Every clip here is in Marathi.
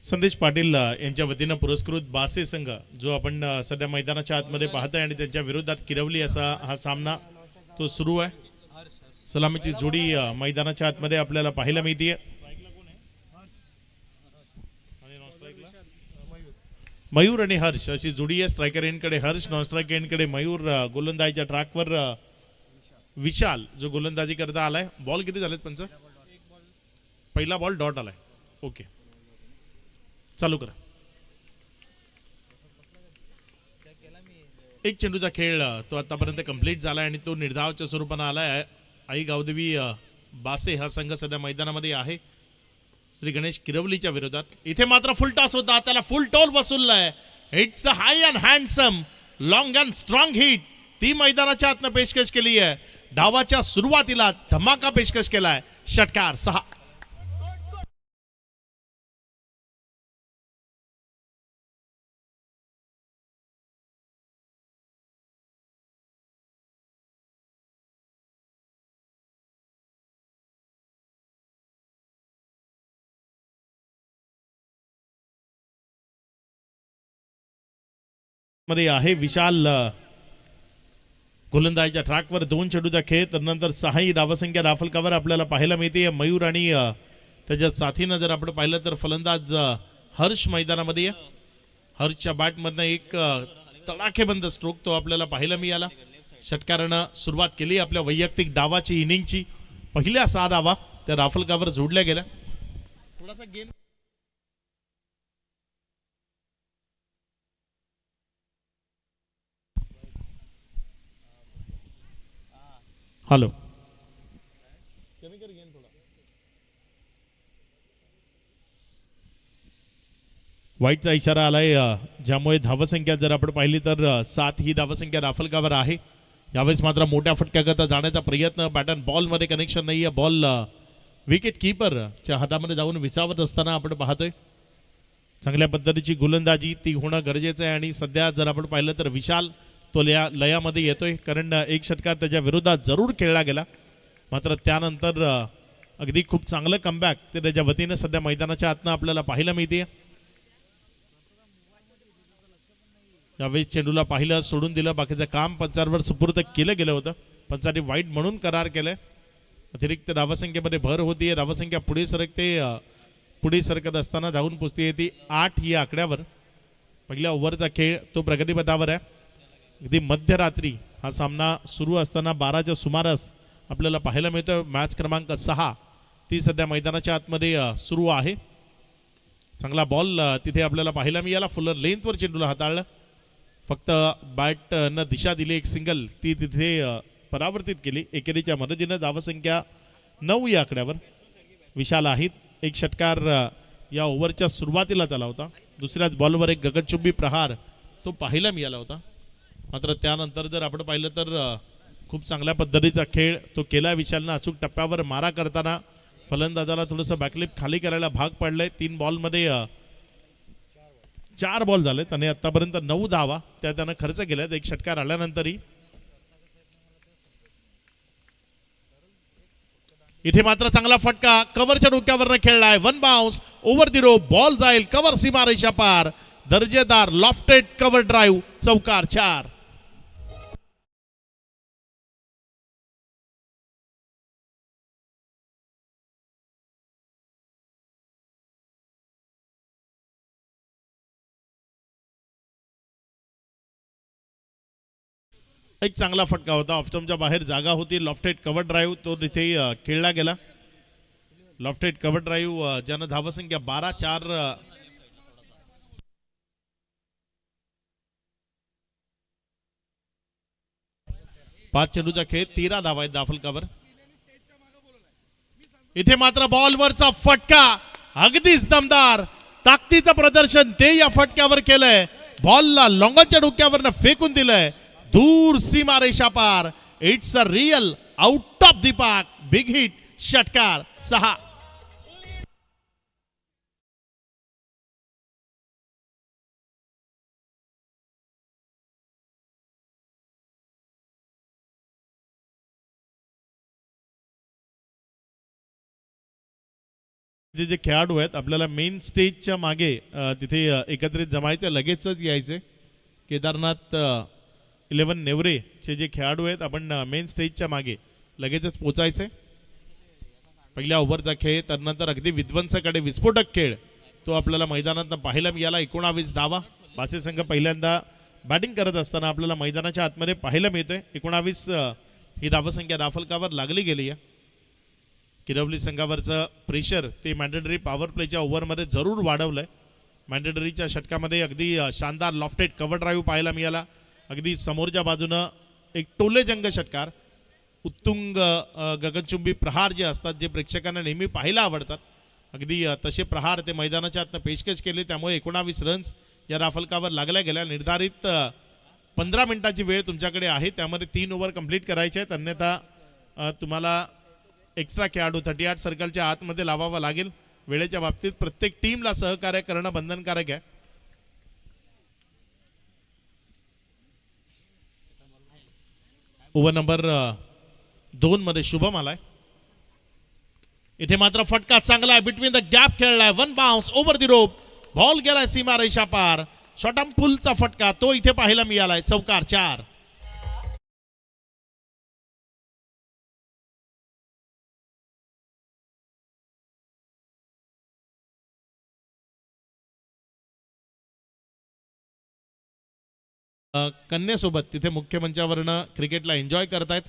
संदेश पाटील यांच्या वतीनं पुरस्कृत बासे संघ जो आपण सध्या मैदानाच्या आतमध्ये पाहताय आणि त्यांच्या विरोधात किरवली असा हा सामना तो सुरू आहे. सलामीची जोडी मैदानाच्या आतमध्ये आपल्याला पाहायला मिळते. मयूर आणि हर्ष अशी जोडी आहे. स्ट्रायकर एंडकडे हर्ष, नॉन स्ट्रायकर एंडकडे मयूर. गोलंदाजीच्या ट्रॅकवर विशाल जो गोलंदाजी करता आलाय. बॉल किती झालेत पंच? पहिला बॉल डॉट आलाय. ओके चालू करा. एक चेंडूचा खेळ तो आतापर्यंत कंप्लीट झालाय आणि तो निर्धावाच्या स्वरूपाने आलाय. आई गावदेवी बासे हा संघ सध्या मैदानामध्ये आहे श्री गणेश किरवलीच्या विरोधात. इथे मात्र फुल टॉस होता, त्याला फुल टॉल वसूललाय. It's a high and handsome long and strong hit ती मैदानाच्या आतनं पेशकश केली आहे. डावाच्या सुरुवातीला धमाका पेशकश केलाय. षटकार 6. मध्ये आहे विशाल गोलंदाजीच्या ट्रॅकवर 2 चेंडूचा खेळ. त्यानंतर 6 धावसंख्या राफलकावर आपल्याला पाहायला मिळते. मयूर आणि त्याच्या साथीनं जर आपण पाहिलं तर फलंदाज हर्ष मैदानामध्ये. हर्षच्या बॅटमधनं एक तडाखेबंद स्ट्रोक तो आपल्याला पाहायला मिळाला. षटकारानं सुरुवात केली आपल्या वैयक्तिक डावाची इनिंगची. पहिल्या 6 डावा त्या राफलकावर जोडल्या गेल्या. थोडासा गेम हॅलो वाईटचा इशारा आलाय ज्यामुळे धावसंख्या जर आपण पाहिली तर 7 ही धावसंख्या राफलकावर आहे. यावेळेस मात्र मोठ्या फटक्याकरता जाण्याचा प्रयत्न. पॅटर्न बॉलमध्ये कनेक्शन नाही आहे. बॉल विकेट किपरच्या हातामध्ये जाऊन विसावत असताना आपण पाहतोय. चांगल्या पद्धतीची गोलंदाजी ती होणं गरजेचं आहे आणि सध्या जर आपण पाहिलं तर विशाल तो लयामध्ये येतोय कारण एक षटकार त्याच्या विरोधात जरूर खेळला गेला. मात्र त्यानंतर अगदी खूप चांगलं कमबॅक ते त्याच्या वतीनं सध्या मैदानाच्या आतनं आपल्याला पाहायला मिळते. यावेळी चेंडूला पाहिलं, सोडून दिलं, बाकीचं काम पंचांवर सुपूर्द केलं गेलं होतं. पंचांनी वाईट म्हणून करार केलाय. अतिरिक्त धावसंख्येमध्ये भर होतीये. धावसंख्या पुढे सरकत असताना धावून पोचती येते 8 या आकड्यावर. पहिल्या ओव्हरचा खेळ तो प्रगतीपथावर आहे. अगदी मध्यरात्री हा सामना सुरू असताना 12च्या सुमारास आपल्याला पाहायला मिळतं. मॅच क्रमांक 6 ती सध्या मैदानाच्या आतमध्ये सुरू आहे. चांगला बॉल तिथे आपल्याला पाहायला मिळाला. फुलर लेंथवर चेंडूला हाताळलं. फक्त बॅटनं दिशा दिली. एक सिंगल ती तिथे परावर्तित केली. एकेरीच्या मदतीनं धावसंख्या 9 या आकड्यावर विशाल आहेत. एक षटकार या ओव्हरच्या सुरुवातीला झाला होता. दुसऱ्याच बॉलवर एक गगनचुंबी प्रहार तो पाहायला मिळाला होता. मात्र त्यानंतर जर आपण पाहिलं तर खूप चांगल्या पद्धतीचा खेळ तो केला विशालनं. अचूक टप्प्यावर मारा करताना फलंदाजाला थोडंसं बॅकलिप खाली करायला भाग पडलंय. 3 बॉलमध्ये 4 बॉल झालेत आणि आतापर्यंत 9 धावा त्यानं खर्च केल्यात. एक षटकार आल्यानंतरही इथे मात्र चांगला फटका कव्हरच्या डोक्यावर खेळलाय. 1 bounce over the row. Ball जाईल कव्हर सीमारेषा पार. दर्जेदार लॉफ्टेड कव्हर ड्राईव्ह. चौकार 4. एक चांगला फटका होता. ऑफस्टम्पच्या बाहेर जागा होती. लॉफ्टेड कव्हर ड्राईव्ह तो तिथे खेळला गेला. लॉफ्टेड कव्हर ड्राईव्ह ज्यानं धावसंख्या 12-4 5 चेंडूचा खेळ 13 धावा आहेत दाफलकावर. इथे मात्र बॉलवरचा फटका अगदीच दमदार ताकदीचं प्रदर्शन ते या फटक्यावर केलंय. बॉलला लॉंगच्या डोक्यावरनं फेकून दिलंय दूर सीमारेषा पार. It's a real out of the park big hit. षटकार 6. जे जे खेळाडू आहेत आपल्याला मेन स्टेजच्या मागे तिथे एकत्रित जमायचे, लगेचच यायचे. केदारनाथ 11 नेवरेचे जे खेळाडू आहेत आपण मेन स्टेजच्या मागे लगेचच पोचायचे. पहिल्या ओव्हरचा खेळ, त्यानंतर अगदी विध्वंसकडे विस्फोटक खेळ तो आपल्याला मैदानात पाहायला मिळाला. 19 धावा बासे संघ पहिल्यांदा बॅटिंग करत असताना आपल्याला मैदानाच्या आतमध्ये पाहायला मिळतोय. 19 ही धावसंख्या राफलकावर लागली गेली आहे. किरवली संघावरचं प्रेशर ते मॅन्डेटरी पॉवर प्लेच्या ओव्हरमध्ये जरूर वाढवलंय. मॅन्डेटरीच्या षटकामध्ये अगदी शानदार लॉफ्टेड कव्हर ड्राईव्ह पाहायला मिळाला. अगदी समोरच्या बाजूनं एक टोलेजंग षटकार, उत्तुंग गगनचुंबी प्रहार जे असतात जे प्रेक्षकांना नेहमी पाहायला आवडतात, अगदी तसे प्रहार ते मैदानाच्या आतनं पेशकश केले. त्यामुळे 19 रन्स या राफलकावर लागल्या गेल्या. निर्धारित 15 मिनिटाची वेळ तुमच्याकडे आहे, त्यामध्ये 3 ओव्हर कंप्लीट करायचे आहेत. अन्यथा तुम्हाला एक्स्ट्रा खेळाडू 38 सर्कलच्या आतमध्ये लावावा लागेल. वेळेच्या बाबतीत प्रत्येक टीमला सहकार्य करणं बंधनकारक आहे. ओव्हर नंबर 2 मध्ये शुभम आलाय. इथे मात्र फटका चांगला आहे, बिटवीन द गॅप खेळलाय, 1 bounce over the rope, ball गेलाय सीमा रेषा पार. शॉर्टम पुलचा फटका तो इथे पाहायला मिळालाय. चौकार 4. कन्यासोबत तिथे मुख्य मंचावरनं क्रिकेटला एन्जॉय करतायत.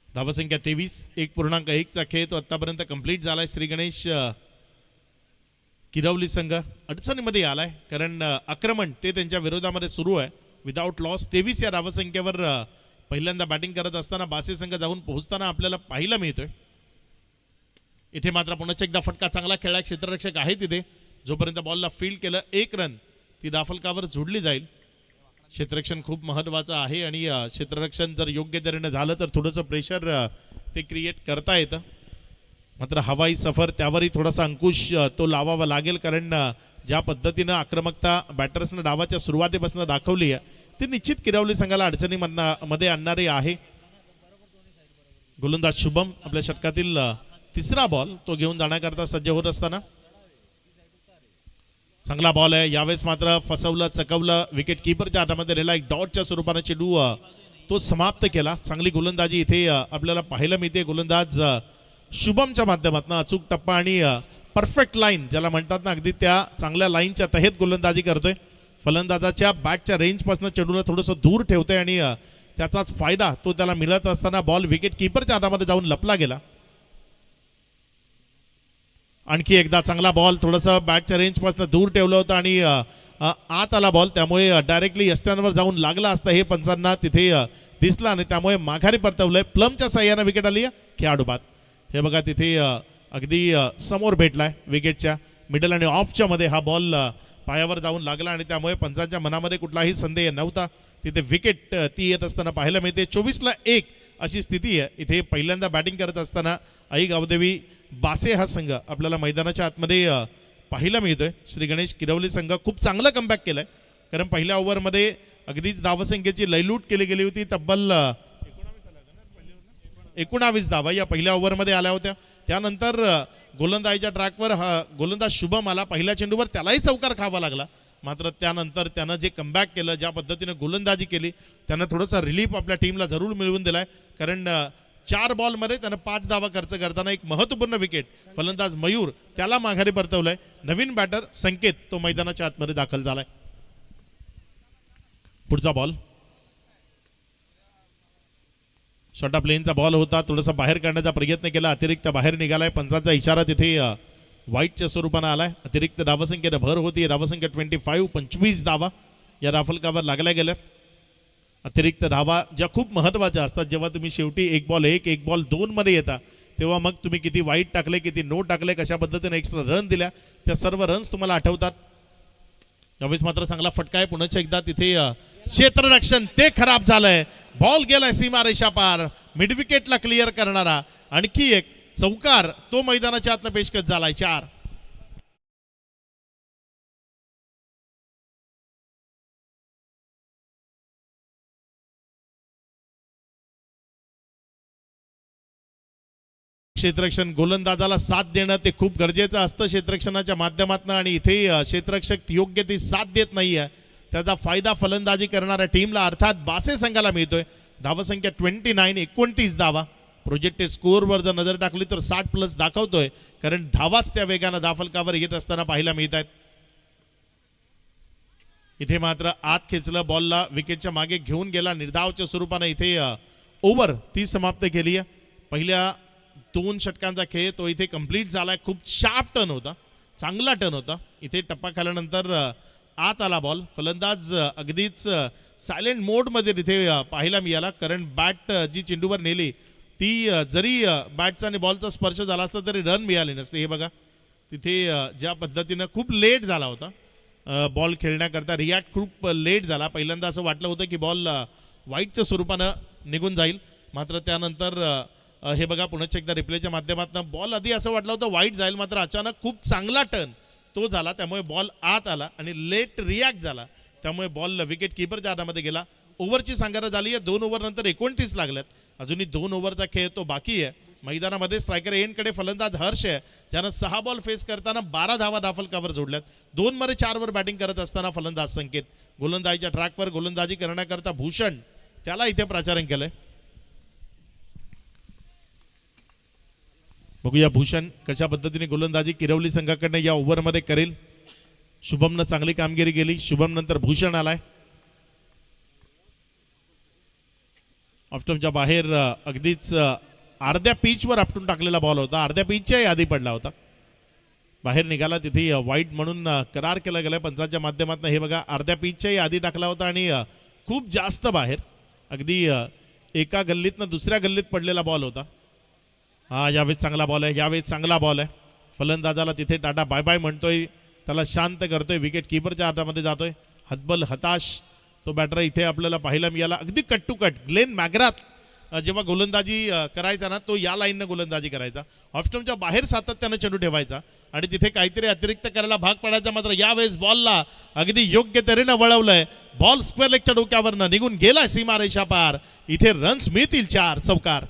धावसंख्या 23, 1.1 चा खेळ तो आतापर्यंत कंप्लीट झालाय. श्री गणेश किरवली संघ अडचणीमध्ये आलाय, कारण आक्रमण ते त्यांच्या विरोधामध्ये सुरू आहे. विदाउट लॉस 23 या धावसंख्येवर पहिल्यांदा बॅटिंग करत असताना बासे संघ जाऊन पोहोचताना आपल्याला पाहायला मिळतोय. इथे मात्र पुन्हा एकदा फटका चांगला खेळला, क्षेत्ररक्षक आहे तिथे. जोपर्यंत बॉलला फील्ड केलं 1 रन ती राफलकावर जोडली जाईल. क्षेत्ररक्षण खूप महत्त्वाचं आहे आणि क्षेत्ररक्षण जर योग्य तऱ्हेने झालं तर थोडंसं प्रेशर ते क्रिएट करता येतं. मात्र हवाई सफर त्यावरही थोडासा अंकुश तो लावावा लागेल, कारण ज्या पद्धतीनं आक्रमकता बॅटर्सनं डावाच्या सुरुवातीपासून दाखवली आहे ती निश्चित किरवली संघाला अडचणीमध्ये आणणारी आहे. गोलंदाज शुभम आपल्या षटकातील तिसरा बॉल तो घेऊन जाण्याकरता सज्ज होत असताना चांगला बॉल आहे. यावेळेस मात्र फसवलं, चकवलं, विकेट कीपरच्या हातामध्ये राहिला. एक डॉटच्या स्वरूपाने चेंडू तो समाप्त केला. चांगली गोलंदाजी इथे आपल्याला पाहायला मिळते. गोलंदाज शुभमच्या माध्यमातून अचूक टप्पा आणि परफेक्ट लाईन ज्याला म्हणतात ना, अगदी त्या चांगल्या लाईनच्या तहेत गोलंदाजी करतोय. फलंदाजाच्या बॅटच्या रेंजपासून चेंडूला थोडंसं दूर ठेवतोय आणि त्याचाच फायदा तो त्याला मिळत असताना बॉल विकेट कीपरच्या हातामध्ये जाऊन लपला गेला. आणखी एकदा चांगला बॉल, थोडंसं बॅटच्या रेंजपासून दूर ठेवलं होतं आणि आत आला बॉल, त्यामुळे डायरेक्टली यष्टांवर जाऊन लागला असता हे पंचांना तिथे दिसलं आणि त्यामुळे माघारी परतवलंय. प्लमच्या साह्यानं विकेट आली खेळाडू बाद. हे बघा तिथे अगदी समोर भेटलाय विकेटच्या मिडल आणि ऑफच्या मध्ये हा बॉल पायावर जाऊन लागला आणि त्यामुळे पंचांच्या मनामध्ये कुठलाही संदेह नव्हता. तिथे विकेट ती येत असताना पाहायला मिळते. 24-1 अशी स्थिती आहे. इथे पहिल्यांदा बॅटिंग करत असताना आई गावदेवी बासे हा संघ आपल्याला मैदानाच्या आतमध्ये पाहायला मिळतोय. श्री गणेश किरवली संघ खूप चांगला कमबॅक केलाय, कारण पहिल्या ओव्हरमध्ये अगदीच धावसंख्येची लयलूट केली गेली होती. तब्बल 19 धावा या पहिल्या ओव्हरमध्ये आल्या होत्या. त्यानंतर गोलंदाजीच्या ट्रॅकवर हा गोलंदाज शुभम आला. पहिल्या चेंडूवर त्यालाही चौकार खावा लागला. मात्र त्यानंतर त्यानं जे कमबॅक केलं, ज्या पद्धतीने गोलंदाजी केली, त्यानं थोडासा रिलीफ आपल्या टीमला जरूर मिळवून दिलाय. कारण 4 बॉलमध्ये त्यानं 5 धावा खर्च करताना एक महत्त्वपूर्ण विकेट फलंदाज मयूर त्याला माघारी परतवलाय. नवीन बॅटर संकेत तो मैदानाच्या आतमध्ये दाखल झालाय. पुढचा बॉल शॉर्ट प्लेनचा बॉल होता, थोडासा बाहेर काढण्याचा प्रयत्न केला, अतिरिक्त बाहेर निघालाय. पंचांचा इशारा तिथे वाईटच्या स्वरूपानं आलाय. अतिरिक्त धावसंख्येने भर होती. धावसंख्या 25 धावा या राफलकावर लागल्या गेल्या. अतिरिक्त धावा ज्या खूप महत्त्वाच्या असतात, जेव्हा तुम्ही शेवटी 1 बॉल 1 1 बॉल 2 मध्ये येता तेव्हा मग तुम्ही किती वाईट टाकले, किती नो टाकले, कशा पद्धतीने एक्स्ट्रा रन दिल्या, त्या सर्व रन्स तुम्हाला आठवतात. यावेळेस मात्र चांगला फटका आहे. पुन्हा एकदा तिथे क्षेत्ररक्षण ते खराब झालंय. बॉल गेलाय सीमा रेषा पार. मिड विकेटला क्लिअर करणारा आणखी एक चौकार तो मैदानाच्या आतनं पेशकश झालाय. 4. क्षेत्ररक्षण गोलंदाजाला साथ देणं ते खूप गरजेचं असतं क्षेत्ररक्षणाच्या माध्यमातून, आणि इथे क्षेत्ररक्षक योग्य ती साथ देत नाहीये. त्याचा फायदा फलंदाजी करणाऱ्या टीमला अर्थात बासे संघाला मिळतोय. धावसंख्या 29 धावा. प्रोजेक्टेड स्कोअरवर जर नजर टाकली तर 60+ दाखवतोय, कारण धावाच त्या वेगानं धावफलकावर येत असताना पाहायला मिळत आहेत. इथे मात्र आत खेचलं, बॉलला विकेटच्या मागे घेऊन गेला निर्धावच्या स्वरूपानं. इथे ओव्हर ती समाप्त केली आहे. पहिल्या 2 षटकांचा खेळ तो इथे कंप्लीट झालाय. खूप शार्प टर्न होता, चांगला टर्न होता. इथे टप्पा खाल्यानंतर आत आला बॉल. फलंदाज अगदीच सायलेंट मोडमध्ये तिथे पाहायला मिळाला, कारण बॅट जी चेंडूवर नेली ती जरी बॅटचा आणि बॉलचा स्पर्श झाला असता तरी रन मिळाले नसते. हे बघा तिथे ज्या पद्धतीनं खूप लेट झाला होता बॉल खेळण्याकरता, रिॲक्ट खूप लेट झाला. पहिल्यांदा असं वाटलं होतं की बॉल वाईटच्या स्वरूपानं निघून जाईल, मात्र त्यानंतर हे बघा पुन्हा एकदा रिप्लेच्या माध्यमातून बॉल आधी असं वाटलं होतं वाईट जाईल, मात्र अचानक खूप चांगला टर्न तो झाला, त्यामुळे बॉल आत आला आणि लेट रिॲक्ट झाला, त्यामुळे बॉल विकेट कीपरच्या हातामध्ये गेला. ओव्हरची सांगायला झाली आहे. 2 ओव्हर नंतर 29 लागल्यात. अजूनही 2 ओव्हरचा खेळ तो बाकी आहे. मैदानामध्ये स्ट्रायकर एंडकडे फलंदाज हर्ष आहे, ज्यानं 6 बॉल फेस करताना 12 धावा धावफलकावर जोडल्यात. 2 मध्ये 4 वर बॅटिंग करत असताना फलंदाज संकेत. गोलंदाजीच्या ट्रॅकवर गोलंदाजी करण्याकरता भूषण, त्याला इथे प्राचारण केलंय. बघूया भूषण कशा पद्धतीने गोलंदाजी किरवली संघाकडनं या ओव्हरमध्ये करेल. शुभमनं चांगली कामगिरी केली. शुभम नंतर भूषण आलाय. ऑफस्टंपच्या बाहेर अगदीच अर्ध्या पिचवर आपटून टाकलेला बॉल होता, अर्ध्या पिचच्याही आधी पडला होता, बाहेर निघाला. तिथे वाईट म्हणून करार केला गेलाय पंचांच्या माध्यमातून. हे बघा अर्ध्या पिचच्याही आधी टाकला होता आणि खूप जास्त बाहेर, अगदी एका गल्लीतनं दुसऱ्या गल्लीत पडलेला बॉल होता. हा यावेळेस चांगला बॉल आहे, यावेळेस चांगला बॉल आहे. फलंदाजाला तिथे टाटा बाय बाय म्हणतोय, त्याला शांत करतोय. विकेट कीपरच्या हातामध्ये जातोय. हतबल हताश तो बॅटर इथे आपल्याला पाहायला मिळाला. अगदी कट टू कट ग्लेन मॅग्राथ जेव्हा गोलंदाजी करायचा ना, तो या लाईननं गोलंदाजी करायचा. ऑफस्टंपच्या बाहेर सातत्यानं चेंडू ठेवायचा आणि तिथे काहीतरी अतिरिक्त करायला भाग पडायचा. मात्र यावेळेस बॉलला अगदी योग्य तऱ्हेनं वळवलंय. बॉल स्क्वेअर लेगच्या डोक्यावरनं निघून गेला सीमारेषा पार. इथे रन्स मिळतील 4 चौकार.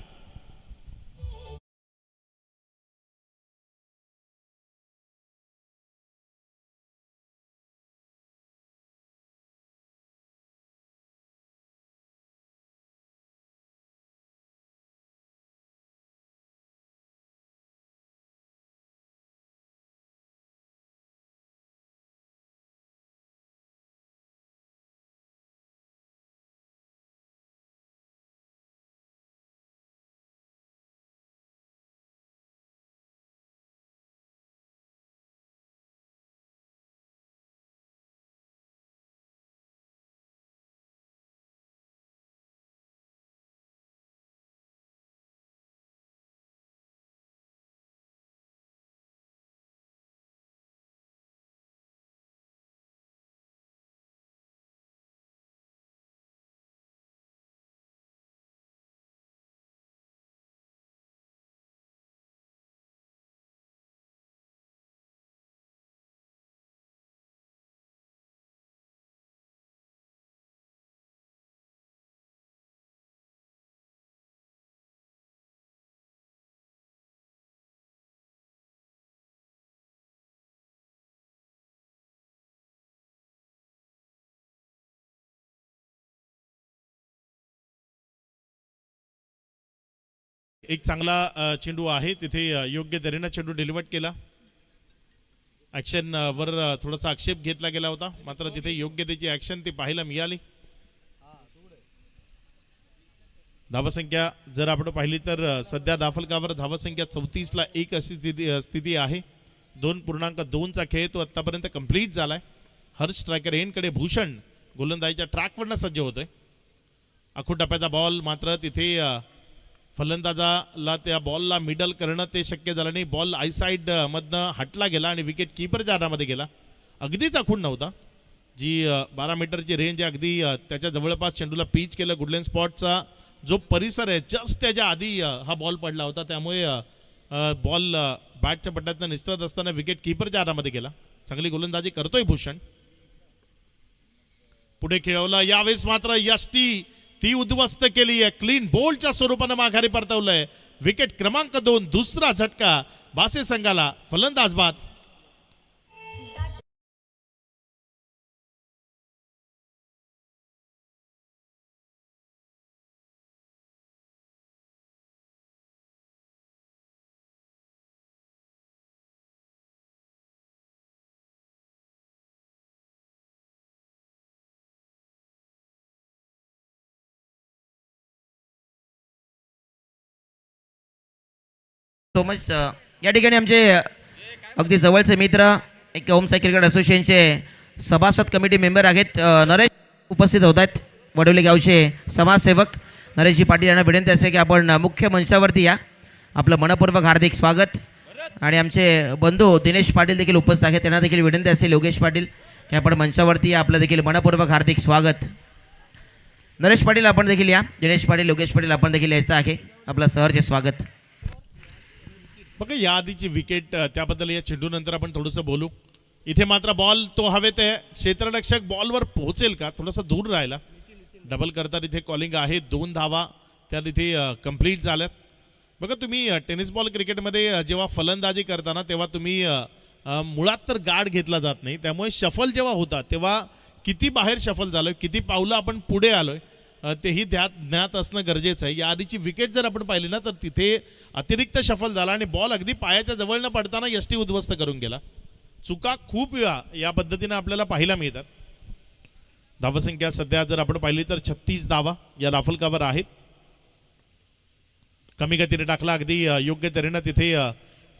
एक चांगला चेंडू आहे तिथे योग्य तऱ्हेनं चेंडू डिलिव्हर केला. ऍक्शन वर थोडासा आक्षेप घेतला गेला होता, मात्र तिथे योग्य त्याची ऍक्शन ती पाहायला मिळाली. धावसंख्या जर आपण पाहिली तर सध्या धावफलकावर धावसंख्या 34ला 1 अशी स्थिती आहे. 2.2चा खेळ तो आतापर्यंत कंप्लीट झालाय. हर्ष स्ट्रायकर एंडकडे भूषण गोलंदाजीच्या ट्रॅकवरनं सज्ज होतोय. आखूड टप्प्याचा बॉल, मात्र तिथे फलंदाजाला त्या बॉलला मिडल करणं ते शक्य झालं नाही. बॉल आयसाइड मधनं हटला गेला आणि विकेट कीपरच्या हातामध्ये गेला. अगदीच आखूड नव्हता. जी 12 मीटरची रेंज आहे, अगदी त्याच्या जवळपास चेंडूला पिच केलं. गुडलेन स्पॉटचा जो परिसर आहे जस्ट त्याच्या आधी हा बॉल पडला होता, त्यामुळे बॉल बॅटच्या पट्ट्यातनं निसरत असताना विकेट कीपरच्या हातामध्ये गेला. चांगली गोलंदाजी करतोय भूषण. पुढे खेळवला, यावेळेस मात्र यष्टी ती उद्ध्वस्त केली आहे. क्लीन बोल्डच्या स्वरूपानं माघारी परतवलंय. विकेट क्रमांक 2 दुसरा झटका बासे संघाला. फलंदाज बाद. So much. या ठिकाणी आमचे अगदी जवळचे मित्र एक ओमसाई क्रिकेट असोसिएशनचे सभासद कमिटी मेंबर आहेत नरेश उपस्थित होत आहेत. वडोली गावचे समाजसेवक नरेशजी पाटील यांना विनंती असे की आपण मुख्य मंचावरती या. आपलं मनपूर्वक हार्दिक स्वागत. आणि आमचे बंधू दिनेश पाटील देखील उपस्थित आहेत. त्यांना देखील विनंती असेल योगेश पाटील की आपण मंचावरती या. आपलं देखील मनपूर्वक हार्दिक स्वागत. नरेश पाटील आपण देखील या. दिनेश पाटील योगेश पाटील आपण देखील यायचं आहे. आपलं सहर्ष स्वागत. बघा या आधीची विकेट त्याबद्दल या चेंडूनंतर आपण थोडंसं बोलू. इथे मात्र बॉल तो हवेत आहे. क्षेत्ररक्षक बॉलवर पोहोचेल का, थोडासा दूर राहिला. डबल करतात इथे कॉलिंग आहे. 2 धावा त्या तिथे कंप्लीट झाल्यात. बघा तुम्ही टेनिस बॉल क्रिकेटमध्ये जेव्हा फलंदाजी करताना तेव्हा तुम्ही मुळात तर गार्ड घेतला जात नाही. त्यामुळे शफल जेव्हा होता तेव्हा किती बाहेर शफल झालोय, किती पावलं आपण पुढे आलोय तेही ज्ञात असणं गरजेचं आहे. या आधीची विकेट जर आपण पाहिली ना तर तिथे अतिरिक्त शफल झाला आणि बॉल अगदी पायाच्या जवळ न पडताना यष्टी उद्ध्वस्त करून गेला. चुका खूप या पद्धतीने आपल्याला पाहायला मिळतात. धावसंख्या सध्या जर आपण पाहिली तर 36 धावा या राफलकावर आहेत. कमी गतीने टाकला अगदी योग्य तऱ्हेनं तिथे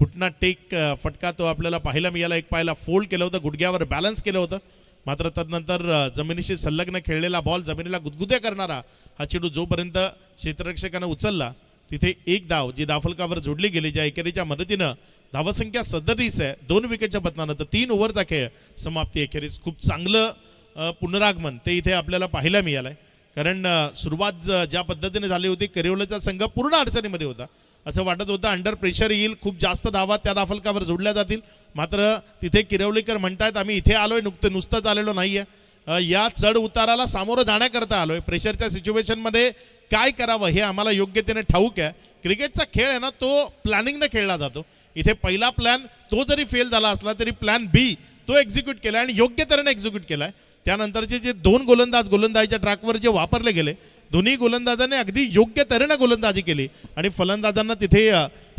घुटना टेक फटका तो आपल्याला पाहायला मिळाला. एक पायाला फोल्ड केलं होतं, गुडघ्यावर बॅलन्स केलं होतं. मात्र तदनंतर जमिनीशी संलग्न खेळलेला बॉल जमिनीला गुदगुद्या करणारा हा चेंडू जोपर्यंत क्षेत्ररक्षकानं उचलला तिथे एक धाव जी धावफलकावर जोडली गेली, ज्या एकेरीच्या मदतीनं धावसंख्या 37 आहे. 2 विकेटच्या पतनानं तर 3 ओव्हरचा खेळ समाप्ती. अखेरीस खूप चांगलं पुनरागमन ते इथे आपल्याला पाहायला मिळालंय. कारण सुरुवात ज्या पद्धतीने झाली होती करिवलेचा संघ पूर्ण अडचणीमध्ये होता. असं वाटत होतं अंडर प्रेशर येईल, खूप जास्त धावा त्या धावफलकावर जोडल्या जातील. मात्र तिथे किरवलीकर म्हणतायत आम्ही इथे आलोय, नुसतंच आलेलो नाहीये, या चढ उताराला सामोरं जाण्याकरता आलोय. प्रेशरच्या सिच्युएशनमध्ये काय करावं हे आम्हाला योग्यतेने ठाऊक आहे. क्रिकेटचा खेळ आहे ना तो प्लॅनिंगने खेळला जातो. इथे पहिला प्लॅन तो जरी फेल झाला असला तरी प्लॅन बी तो एक्झिक्यूट केला आणि योग्य तऱ्हेने एक्झिक्यूट केलाय. त्यानंतरचे जे 2 गोलंदाजीच्या ट्रॅकवर जे वापरले गेले, दोन्ही गोलंदाजांनी अगदी योग्य तऱ्हेने गोलंदाजी केली आणि फलंदाजांना तिथे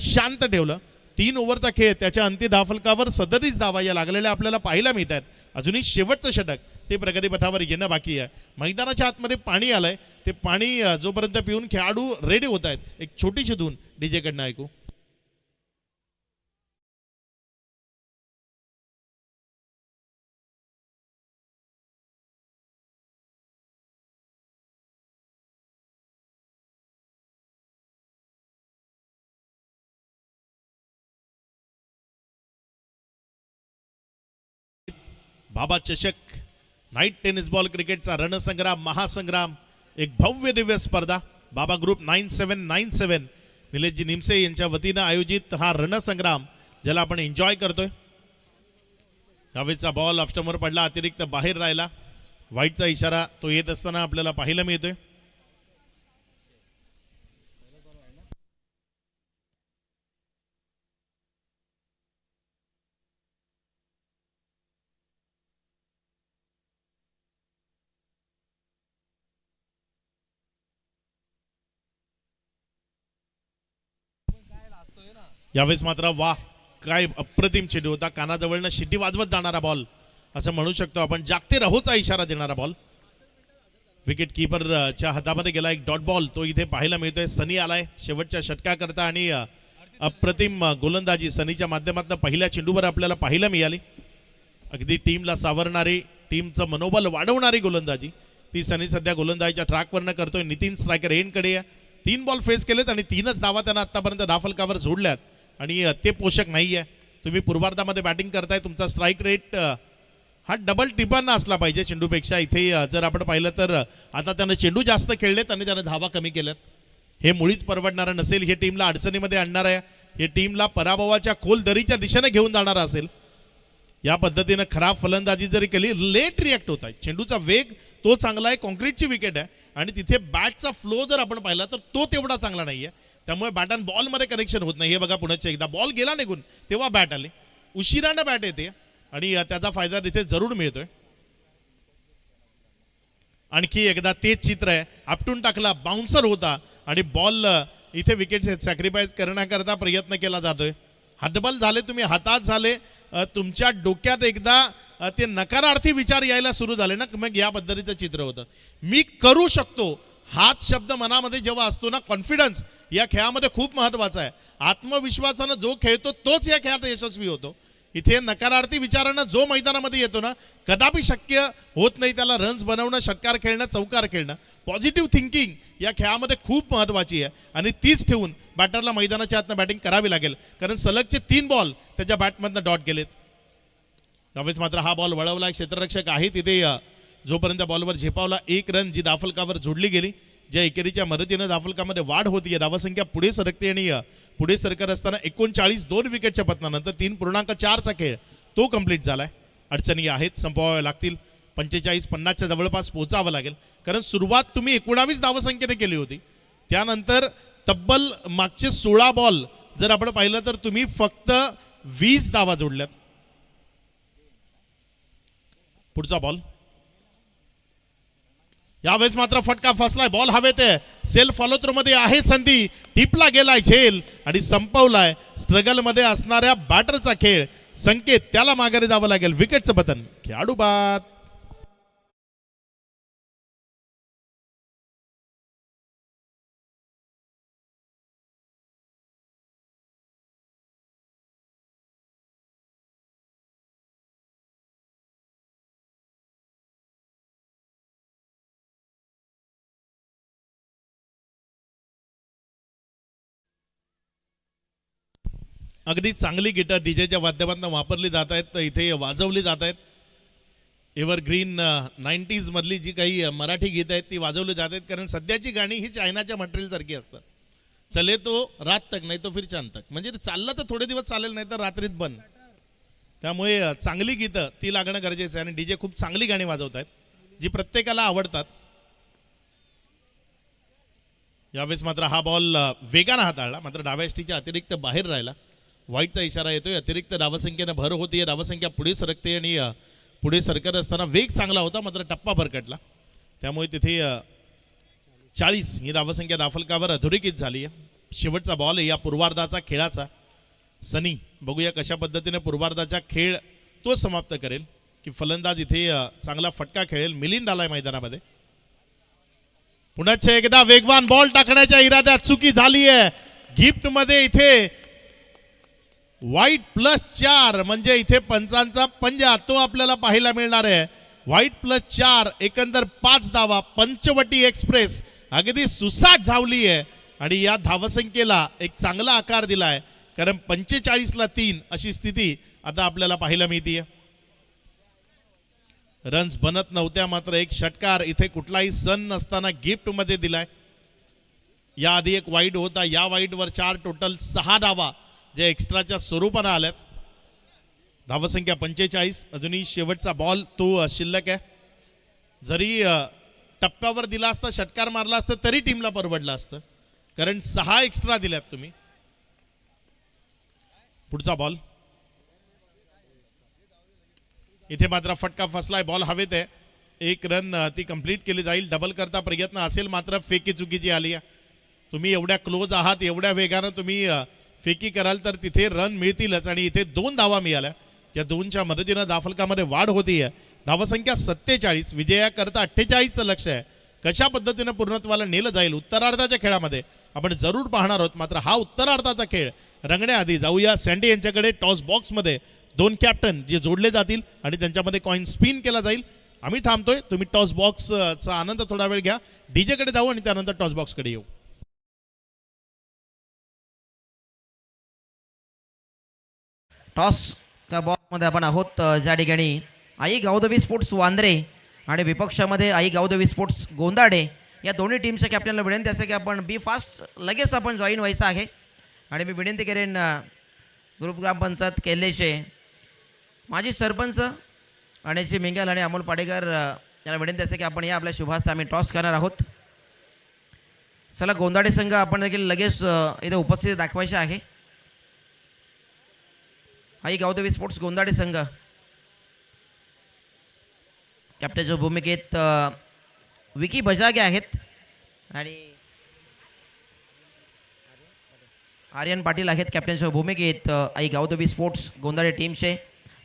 शांत ठेवलं. 3 ओव्हरचा खेळ त्याच्या अंतिम धावफलकावर 37 धावा या लागलेल्या आपल्याला पाहायला मिळत आहेत. अजूनही शेवटचं षटक ते प्रगतीपथावर येणं बाकी आहे. मैदानाच्या आतमध्ये पाणी आलंय, ते पाणी जोपर्यंत पिऊन खेळाडू रेडी होत आहेत. एक छोटीशी धून डीजे कडनं ऐकू. बाबा चषक नाईट टेनिस बॉल क्रिकेटचा रणसंग्राम महासंग्राम, एक भव्य दिव्य स्पर्धा बाबा ग्रुप 9797 निलेशजी निमसे यांच्या वतीनं आयोजित हा रणसंग्राम ज्याला आपण एन्जॉय करतोय. हवेचा बॉल ऑफस्टंपवर पडला, अतिरिक्त बाहेर राहिला. व्हाईटचा इशारा तो येत असताना आपल्याला पाहायला मिळतोय. यावेळेस मात्र वा काय अप्रतिम चेंडू होता. कानाजवळनं शिटी वाजवत जाणारा बॉल असं म्हणू शकतो आपण. जागते रहोचा इशारा देणारा बॉल विकेट कीपरच्या हातामध्ये गेला. एक डॉट बॉल तो इथे पाहायला मिळतोय. सनी आलाय शेवटच्या षटकाकरता आणि अप्रतिम गोलंदाजी सनीच्या माध्यमातून पहिल्या चेंडूवर आपल्याला पाहायला मिळाली. अगदी टीमला सावरणारी, टीमचं मनोबल वाढवणारी गोलंदाजी ती सनी सध्या गोलंदाजीच्या ट्रॅकवरनं करतोय. नितीन स्ट्रायकर एंडकडे 3 बॉल फेस केलेत आणि 3च धावा त्यांना आतापर्यंत धावफलकावर जोडल्यात आणि ते पोषक नाहीये. तुम्ही पूर्वार्धामध्ये बॅटिंग करताय, तुमचा स्ट्राईक रेट हा डबल टिपांना असला पाहिजे चेंडूपेक्षा. इथे जर आपण पाहिलं तर आता त्यानं चेंडू जास्त खेळलेत आणि त्यानं धावा कमी केल्यात. हे मुळीच परवडणारं नसेल. हे टीमला अडचणीमध्ये आणणार आहे. हे टीमला पराभवाच्या खोल दरीच्या दिशेने घेऊन जाणार असेल. या पद्धतीनं खराब फलंदाजी जरी केली, लेट रिॲक्ट होत आहे. चेंडूचा वेग तो चांगला आहे, कॉन्क्रीटची विकेट आहे आणि तिथे बॅटचा फ्लो जर आपण पाहिला तर तो तेवढा चांगला नाहीये. त्यामुळे बॅट अँड बॉलमध्ये कनेक्शन होत नाही. हे बघा पुण्याच्या एकदा बॉल गेला निघून तेव्हा बॅट आली, उशिरानं बॅट येते आणि त्याचा फायदा तिथे जरूर मिळतोय. आणखी एकदा तेच चित्र आहे, आपटून टाकला, बाउन्सर होता आणि बॉल इथे विकेट सॅक्रिफाईस करण्याकरता प्रयत्न केला जातोय. हतबल झाले तुम्ही, हातात झाले, तुमच्या डोक्यात एकदा ते नकारार्थी विचार यायला सुरू झाले ना, मग या पद्धतीचं चित्र होतं. मी करू शकतो हाच शब्द मनामध्ये जेव्हा असतो ना, कॉन्फिडन्स या खेळामध्ये खूप महत्वाचा आहे. आत्मविश्वासानं जो खेळतो तोच या खेळात यशस्वी होतो. इथे नकारार्थी विचारांना जो मैदानामध्ये येतो ना, कदापि शक्य होत नाही त्याला रन्स बनवणं, षटकार खेळणं, चौकार खेळणं. पॉझिटिव्ह थिंकिंग या खेळामध्ये खूप महत्त्वाची आहे आणि तीच ठेवून बॅटरला मैदानाच्या आतनं बॅटिंग करावी लागेल, कारण सलगचे 3 बॉल त्याच्या बॅटमधनं डॉट गेलेत. त्यावेळेस मात्र हा बॉल वळवला, क्षेत्ररक्षक आहे तिथे, जोपर्यंत बॉलवर झेपावला 1 रन जी धाफलकावर जोडली गेली, ज्या एकेरीच्या मदतीनं धाफलकामध्ये वाढ होती, धावसंख्या पुढे सरकते आणि पुढे सरकत असताना 39 2 विकेटच्या पतनानंतर 3.4चा खेळ तो कंप्लीट झालाय. अडचणी आहेत, संपवाव्या लागतील. 45-50च्या जवळपास पोहोचावं लागेल, कारण सुरुवात तुम्ही 19 धावसंख्येने केली होती. त्यानंतर तब्बल मागचे 16 बॉल जर आपण पाहिलं तर तुम्ही फक्त 20 धावा जोडल्यात. पुढचा बॉल, यावेळेस मात्र फटका फसलाय, बॉल हवेत आहे, सेल्फ फॉलो थ्रो मध्ये आहे संधी, टिपला गेलाय झेल आणि संपवलाय. स्ट्रगल मध्ये असणाऱ्या बॅटरचा खेळ, संकेत त्याला माघारी जावं लागेल. विकेटचं पतन, खेळाडू बाद. अगदी चांगली गिटार डीजेच्या माध्यमातून वापरली जात आहेत, इथे वाजवली जात आहेत. एव्हरग्रीन 90s मधली जी काही मराठी गीत आहेत ती वाजवली जात आहेत, कारण सध्याची गाणी ही चायनाच्या मटेरियल सारखी असतात. चले तो रात तक नाही तो फिर चांद तक, म्हणजे चाललं तर थोडे दिवस चालेल, नाही तर रात्रीत बंद. त्यामुळे चांगली गीतं ती लागणं गरजेचं आहे आणि डीजे खूप चांगली गाणी वाजवत आहेत जी प्रत्येकाला आवडतात. यावेळेस मात्र हा बॉल वेगानं हाताळला, मात्र डाव्या यष्टीच्या अतिरिक्त बाहेर राहिला. वाईटचा इशारा येतोय, अतिरिक्त धावसंख्येनं भर होतीये, धावसंख्या पुढे सरकते आणि पुढे सरकत असताना वेग चांगला होता, मात्र टप्पा भरकटला. त्यामुळे तिथे 40 ही धावसंख्या दाफलकावर अधोरेखित झाली आहे. शेवटचा बॉल या पूर्वार्धाचा खेळाचा. सनी बघूया कशा पद्धतीने पूर्वार्धाचा खेळ तो समाप्त करेल, की फलंदाज इथे चांगला फटका खेळेल. मिलिंद आलाय मैदानामध्ये. पुन्हा एकदा वेगवान बॉल टाकण्याच्या इराद्यात चुकी झाली आहे. गिफ्ट मध्ये इथे वाईट +4 म्हणजे इथे पंचांचा पंजा तो आपल्याला पाहायला मिळणार आहे. वाईट +4 एकंदर 5 धावा. पंचवटी एक्सप्रेस अगदी सुसाट धावली आहे आणि या धावसंख्येला एक चांगला आकार दिलाय, कारण 45ला 3 अशी स्थिती आता आपल्याला पाहायला मिळते. रन्स बनत नव्हत्या, मात्र एक षटकार इथे कुठलाही सण नसताना गिफ्ट मध्ये दिलाय. याआधी एक वाईट होता, या वाईटवर 4 टोटल 6 धावा जे एक्स्ट्राच्या स्वरूपाने आल्यात. धावसंख्या 45. अजूनही शेवटचा बॉल तो शिल्लक आहे. जरी टप्प्यावर दिला असता, षटकार मारला असता तरी टीमला परवडलं असतं, कारण 6 एक्स्ट्रा दिल्यात तुम्ही. पुढचा बॉल, इथे मात्र फटका फसलाय, बॉल हवेत आहे. 1 रन ती कंप्लीट केली जाईल. डबल करता प्रयत्न असेल, मात्र फेकी चुकीची आली आहे. तुम्ही एवढ्या क्लोज आहात, एवढ्या वेगानं तुम्ही फेकी कराल तर तिथे रन मिळतीलच आणि इथे 2 धावा मिळाल्या. या 2च्या मदतीनं दाफलकामध्ये वाढ होतीये. धावसंख्या 47, विजयाकरता 48चं लक्ष आहे. कशा पद्धतीनं पूर्णत्वाला नेलं जाईल उत्तरार्धाच्या खेळामध्ये आपण जरूर पाहणार आहोत. मात्र हा उत्तरार्धाचा खेळ रंगण्याआधी जाऊया सँडी यांच्याकडे. टॉस बॉक्समध्ये 2 कॅप्टन जे जोडले जातील आणि त्यांच्यामध्ये कॉइन स्पिन केला जाईल. आम्ही थांबतोय, तुम्ही टॉस बॉक्सचा आनंद थोडा वेळ घ्या. डीजेकडे जाऊ आणि त्यानंतर टॉस बॉक्सकडे येऊ. टॉस त्या बॉक्समध्ये आपण आहोत. ज्या ठिकाणी आई गावदेवी स्पोर्ट्स वांद्रे आणि विपक्षामध्ये आई गावदेवी स्पोर्ट्स गोंदाडे या दोन्ही टीमच्या कॅप्टनला विनंती असेल की आपण बी फास्ट लगेच आपण जॉईन व्हायचं आहे. आणि मी विनंती करेन ग्रुप ग्रामपंचायत केल्लेचे माजी सरपंच अणेशी मिंगल आणि अमोल पाडेकर यांना विनंती असेल की आपण या आपल्या शुभास आम्ही टॉस करणार आहोत. चला गोंदाडे संघ आपण देखील लगेच इथे उपस्थिती दाखवायची आहे. आई गावदेवी स्पोर्ट्स गोंदाडे संघ कॅप्टनच्या भूमिकेत विकी बजागे आहेत आणि आर्यन पाटील आहेत कॅप्टनच्या भूमिकेत आई गावदेवी स्पोर्ट्स गोंदाडे टीमचे.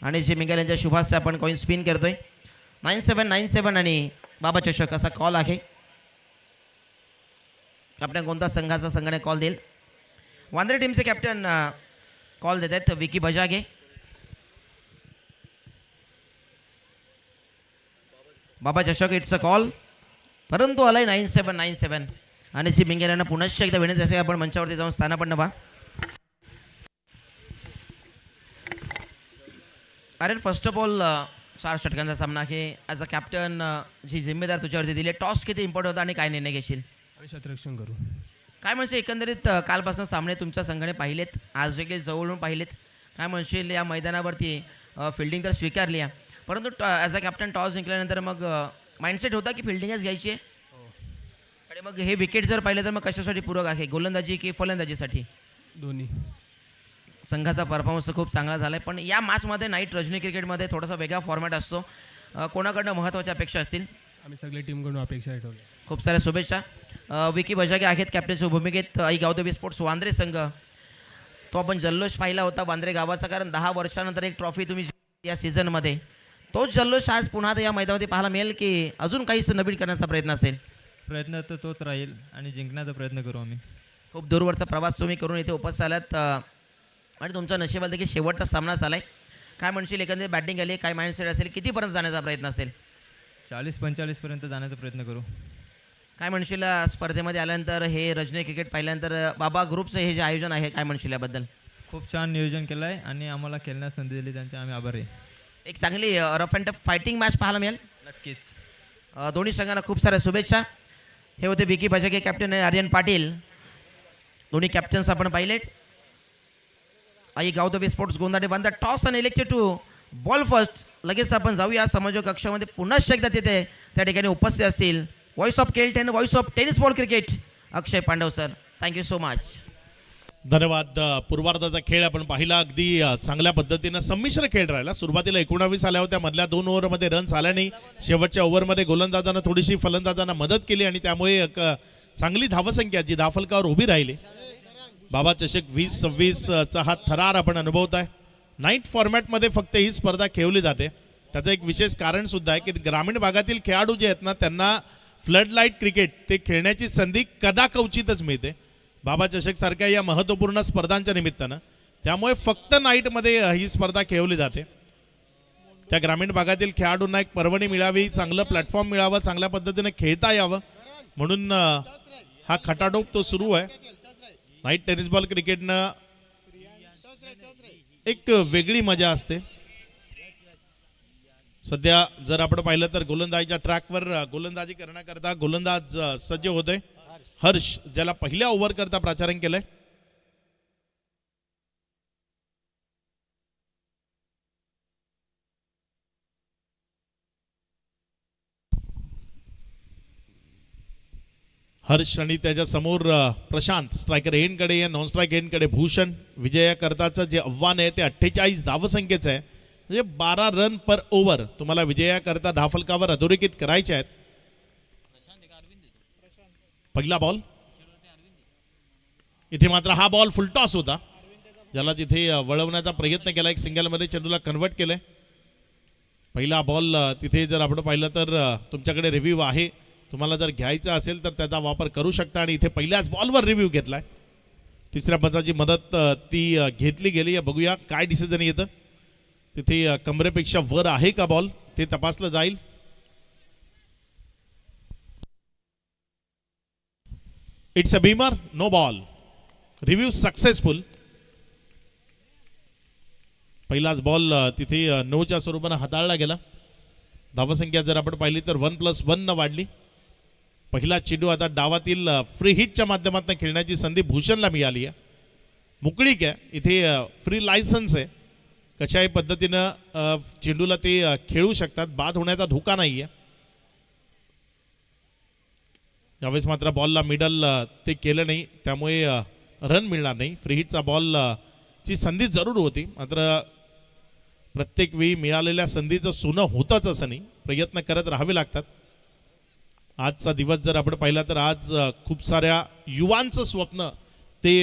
आणि जे मिंगल यांच्या शुभास्य आपण कॉईन स्पिन करतोय 9797 आणि बाबा चषक असा कॉल आहे. कॅप्टन कोणता संघाचा संघाने कॉल देईल. वांद्रे टीमचे कॅप्टन कॉल देत आहेत विकी बजागे. बाबा चषक इट्स अ कॉल परंतु आलाय 9797 आणि जी मिंगल यांना पुन्हा एकदा विनंती असेल आपण मंचावरती जाऊन स्थानापन्न व्हा. कारण फर्स्ट ऑफ ऑल 4 षटकांचा सामना आहे. ॲज अ कॅप्टन जी जिम्मेदार तुझ्यावरती दिली टॉस किती इम्पॉर्टंट होता आणि काय निर्णय घेशील. आम्ही क्षेत्ररक्षण करू. काय म्हणशील एकंदरीत कालपासून सामने तुमच्या संघाने पाहिलेत आज देखील जवळून पाहिलेत. काय म्हणशील या मैदानावरती फिल्डिंग तर स्वीकारली आहे परंतु ॲज अ कॅप्टन टॉस जिंकल्यानंतर मग माइंडसेट होता की फिल्डिंगच घ्यायची आहे. आणि मग हे विकेट जर पाहिलं तर मग कशासाठी पूरक आहे गोलंदाजी की फलंदाजीसाठी. दोन्ही. संघाचा परफॉर्मन्स खूप चांगला झाला आहे पण या मॅचमध्ये नाईट रजनी क्रिकेटमध्ये थोडासा वेगळा फॉर्मॅट असतो. कोणाकडनं महत्त्वाच्या अपेक्षा असतील. आम्ही सगळे टीमकडून अपेक्षा ठेवल्या. खूप साऱ्या शुभेच्छा. विकी बजागे आहेत कॅप्टनच्या भूमिकेत आई गावदेवी स्पोर्ट्स वांद्रे संघ. तो आपण जल्लोष पाहिला होता वांद्रे गावाचा कारण 10 वर्षानंतर एक ट्रॉफी तुम्ही या सीझनमध्ये तोच जल्लोष आज पुन्हा या मैदानामध्ये पाहायला मिळेल की अजून काहीच नवीन करण्याचा प्रयत्न असेल. प्रयत्न तर तोच राहील आणि जिंकण्याचा प्रयत्न करू आम्ही. खूप दूरवरचा प्रवास तुम्ही करून इथे उपस्थित आलात आणि तुमच्या नशिबाला देखील शेवटचा सामना झाला आहे. काय म्हणशील एकंदरीत बॅटिंग आली काय माइंडसेट असेल कितीपर्यंत जाण्याचा प्रयत्न असेल. 40-45 पर्यंत जाण्याचा प्रयत्न करू. काय म्हणशील स्पर्धेमध्ये आल्यानंतर हे रजनी क्रिकेट पाहिल्यानंतर बाबा ग्रुपचं हे जे आयोजन आहे काय म्हणशील याबद्दल. खूप छान नियोजन केलं आहे आणि आम्हाला खेळण्यास संधी दिली त्यांचे आम्ही आभारी आहे. एक चांगली rough and tough fighting match पाहायला मिळेल. नक्कीच. दोन्ही संघांना खूप साऱ्या शुभेच्छा. हे होते विकी बजागे कॅप्टन आणि आर्यन पाटील दोन्ही कॅप्टन्स आपण पाहिलेत. आई गावदेवी स्पोर्ट्स गोंदाडे बांधा टॉस आणि इलेक्टेड टू बॉल फर्स्ट. लगेच आपण जाऊया समाजोग कक्षामध्ये पुन्हा एकदा तिथे त्या ठिकाणी उपस्थित असतील व्हॉइस ऑफ केल voice of tennis ball cricket Akshay Pandav sir. Thank you so much. धन्यवाद. पूर्वार्धाचा खेळ आपण पाहिला अगदी चांगल्या पद्धतीनं संमिश्र खेळ राहिला. सुरुवातीला 19 आल्या होत्या मधल्या 2 ओव्हरमध्ये रन्स आल्या नाही. शेवटच्या ओव्हरमध्ये गोलंदाजांना थोडीशी फलंदाजांना मदत केली आणि त्यामुळे एक चांगली धावसंख्या जी धावफलकावर उभी राहिली. बाबा चषक 20-26 हा थरार आपण अनुभवत आहे. नाईट फॉर्मॅटमध्ये फक्त ही स्पर्धा खेळवली जाते. त्याचं एक विशेष कारण सुद्धा आहे की ग्रामीण भागातील खेळाडू जे आहेत ना त्यांना फ्लड लाईट क्रिकेट ते खेळण्याची संधी कदाकवचितच मिळते बाबा चषक सारख्या या महत्त्वपूर्ण स्पर्धांच्या निमित्तानं. त्यामुळे फक्त नाईटमध्ये ही स्पर्धा खेळवली जाते. त्या ग्रामीण भागातील खेळाडूंना एक पर्वणी मिळावी चांगलं प्लॅटफॉर्म मिळावं चांगल्या पद्धतीने खेळता यावं म्हणून हा खटाटोप तो सुरू आहे. नाईट टेनिस बॉल क्रिकेटनं एक वेगळी मजा असते. सध्या जर आपण पाहिलं तर गोलंदाजीच्या ट्रॅकवर गोलंदाजी करण्याकरता गोलंदाज सज्ज होते. हर्ष ज्याला पहिल्या ओव्हर करता प्राचारण केलंय. हर्ष आणि त्याच्या समोर प्रशांत स्ट्रायकर एंडकडे नॉन स्ट्राईक एंडकडे भूषण. विजयाकरताचं जे आव्हान आहे ते 48 धावसंख्येचं आहे म्हणजे 12 रन पर ओव्हर तुम्हाला विजयाकरता धावफलकावर अधोरेखित करायचे आहेत. पहिला बॉल इथे मात्र हा बॉल फुलटॉस होता ज्याला तिथे वळवण्याचा प्रयत्न केला. एक सिंगलमध्ये चेंडूला कन्वर्ट केलंय. पहिला बॉल तिथे जर आपण पाहिलं तर तुमच्याकडे रिव्ह्यू आहे. तुम्हाला जर घ्यायचा असेल तर त्याचा वापर करू शकता आणि इथे पहिल्याच बॉलवर रिव्ह्यू घेतलाय. तिसऱ्या पंचाची मदत ती घेतली गेली. बघूया काय डिसिजन येतं. तिथे कमरेपेक्षा वर आहे का बॉल ते तपासलं जाईल. It's a beamer no ball. Review successful. पहिलाच बॉल तिथे 9च्या स्वरूपानं हाताळला गेला. धावसंख्या जर आपण पाहिली तर 1+1 न वाढली. पहिला चेंडू आता डावातील फ्री हिटच्या माध्यमातून खेळण्याची संधी भूषणला मिळाली आहे. मोकळीक आहे इथे फ्री लायसन्स आहे. कशाही पद्धतीनं चेंडूला ते खेळू शकतात. बाद होण्याचा धोका नाही आहे. यावेळेस मात्र बॉलला मिडल ते केलं नाही, त्यामुळे रन मिळणार नाही. फ्री हिटचा बॉल ची संधी जरूर होती, मात्र प्रत्येक वेळी मिळालेल्या संधीचं सोनं होतच असं नाही, प्रयत्न करत राहावे लागतात. आजचा दिवस जर आपण पाहिला तर आज खूप साऱ्या युवांचं स्वप्न ते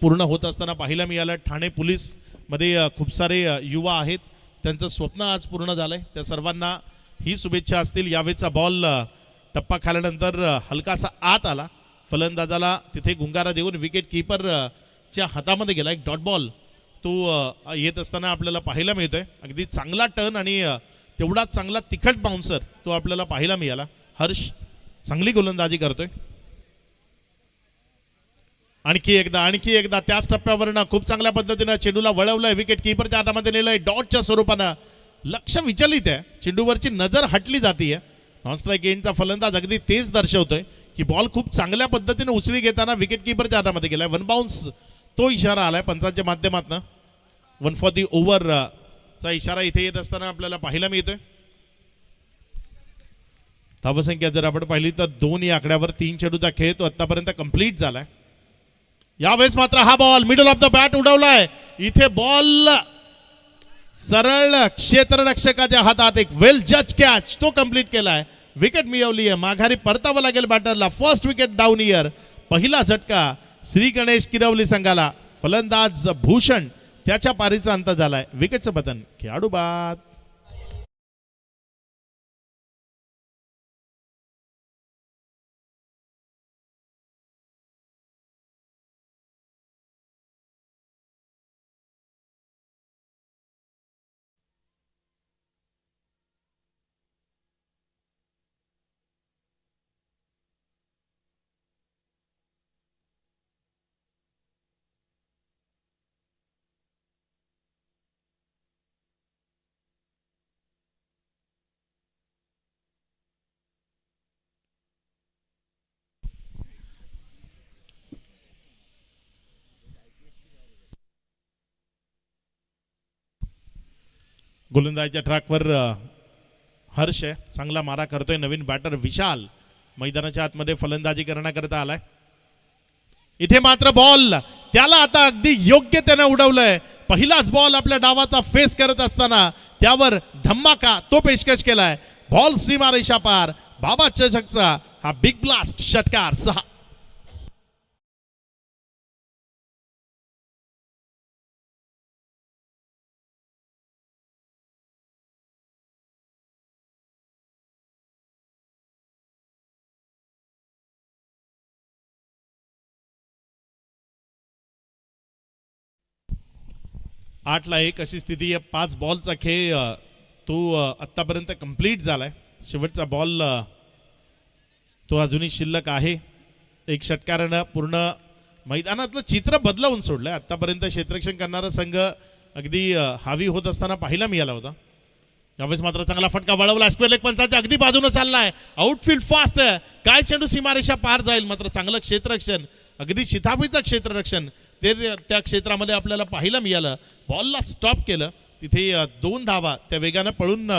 पूर्ण होत असताना पाहायला मिळालं. ठाणे पोलीस मध्ये खूप सारे युवा आहेत, त्यांचं स्वप्न आज पूर्ण झालंय. त्या सर्वांना ही शुभेच्छा असतील. यावेळेचा बॉल टप्पा खाल्यानंतर हलकासा आत आला, फलंदाजाला तिथे गुंगारा देऊन विकेट किपर च्या हातामध्ये गेला. एक डॉट बॉल तो येत असताना आपल्याला पाहायला मिळतोय. अगदी चांगला टर्न आणि तेवढाच चांगला तिखट बाउन्सर तो आपल्याला पाहायला मिळाला. हर्ष चांगली गोलंदाजी करतोय. आणखी एकदा त्याच टप्प्यावरनं खूप चांगल्या पद्धतीनं चेंडूला वळवलंय, विकेट किपरच्या हातामध्ये नेलंय. डॉटच्या स्वरूपानं लक्ष विचलित आहे, चेंडूवरची नजर हटली जातीये. नॉन स्ट्राईक एंडचा फलंदाज अगदी तेच दर्शवतोय की बॉल खूप चांगल्या पद्धतीने उचली घेताना विकेट किपरच्या हातामध्ये गेलाय. वन बाउन्स तो इशारा आलाय पंचांच्या माध्यमातून. 1 फॉर दी ओव्हर चा इशारा इथे येत असताना आपल्याला पाहायला मिळतोय. धावसंख्या जर आपण पाहिली तर 2 या आकड्यावर 3 चेंडूचा खेळ तो आतापर्यंत कंप्लीट झालाय. यावेळेस मात्र हा ball middle of the bat उडवलाय. इथे बॉल सरळ क्षेत्ररक्षकाच्या हातात, एक वेल जज कॅच तो कंप्लीट केलाय. विकेट मिळवली आहे, माघारी परतावं लागेल बॅटरला. First wicket down year. पहिला झटका श्री गणेश किरवली संघाला. फलंदाज भूषण त्याच्या पारीचा अंत झालाय. विकेटचं पतन, खेळाडू बाद. गोलंदाजीच्या ट्रॅकवर हर्ष आहे, चांगला मारा करतोय. नवीन बॅटर विशाल मैदानाच्या आतमध्ये फलंदाजी करण्याकरता आलाय. इथे मात्र बॉल त्याला आता अगदी योग्य त्याने उडवलंय. पहिलाच बॉल आपल्या डावाचा फेस करत असताना त्यावर धम्माका तो पेशकश केलाय. बॉल सीमा रेषा पार. बाबा चषकचा हा बिग ब्लास्ट षटकार 6. आठला 1 अशी स्थिती आहे. 5 बॉलचा खेळ तो आतापर्यंत कंप्लीट झालाय. शेवटचा बॉल तो अजूनही शिल्लक आहे. एक षटकारानं पूर्ण मैदानातलं चित्र बदलवून सोडलंय. आतापर्यंत क्षेत्ररक्षण करणारा संघ अगदी हावी होत असताना पाहायला मिळाला होता. यावेळेस मात्र चांगला फटका वळवला. स्क्वेअर लेग पंचाच्या अगदी बाजूने चाललाय. आउटफील्ड फास्ट काय चेंडू सीमारेषा पार जाईल, मात्र चांगलं क्षेत्ररक्षण, अगदी शिताफीचं क्षेत्ररक्षण ते त्या क्षेत्रामध्ये आपल्याला पाहायला मिळालं. बॉलला स्टॉप केलं. तिथे 2 धावा त्या वेगानं पळून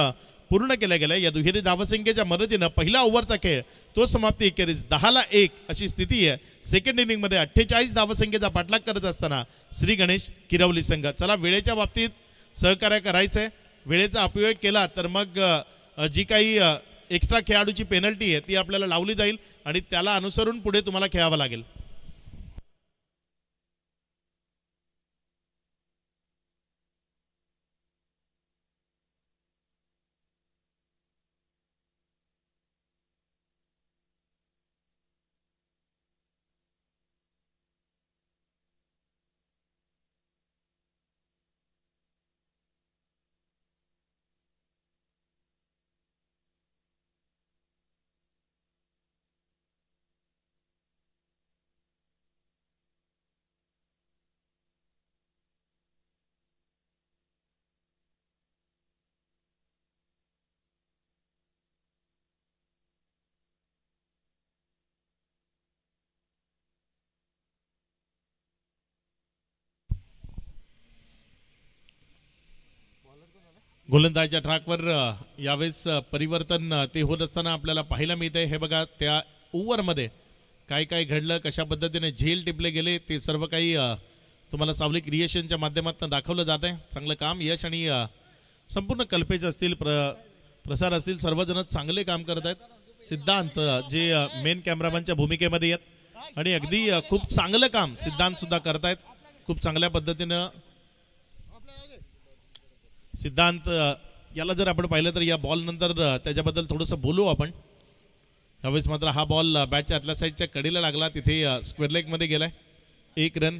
पूर्ण केल्या गेल्या. या दुहेरी धावसंख्येच्या मदतीनं पहिला ओव्हरचा खेळ तो समाप्ती एकेरीस 10-1 अशी स्थिती आहे. सेकंड इनिंगमध्ये 48 धावसंख्येचा पाठलाग करत असताना श्री गणेश किरवली संघ. चला, वेळेच्या बाबतीत सहकार्य करायचंय. वेळेचा अपयोग केला तर मग जी काही एक्स्ट्रा खेळाडूची पेनल्टी आहे ती आपल्याला लावली जाईल आणि त्याला अनुसरून पुढे तुम्हाला खेळावं लागेल. गोलंदाजीच्या ट्रॅकवर यावेळेस परिवर्तन ते होत असताना आपल्याला पाहायला मिळतंय. हे बघा, त्या ओव्हरमध्ये काय काय घडलं, कशा पद्धतीने झेल टिपले गेले ते सर्व काही तुम्हाला सावली क्रिएशनच्या माध्यमातून दाखवलं जात आहे. चांगलं काम यश आणि संपूर्ण कल्पेश असतील प्रसार असतील सर्वजण चांगले काम करत आहेत. सिद्धांत जे मेन कॅमेरामॅनच्या भूमिकेमध्ये आहेत आणि अगदी खूप चांगलं काम सिद्धांत सुद्धा करतायत. खूप चांगल्या पद्धतीनं सिद्धांत याला जर आपण पाहिलं तर या बॉल नंतर त्याच्याबद्दल थोडंसं बोलू आपण. यावेळेस मात्र हा बॉल बॅटच्या आतल्या साईडच्या कडेला लागला, तिथे स्क्वेअर लेग मध्ये गेलाय. 1 रन.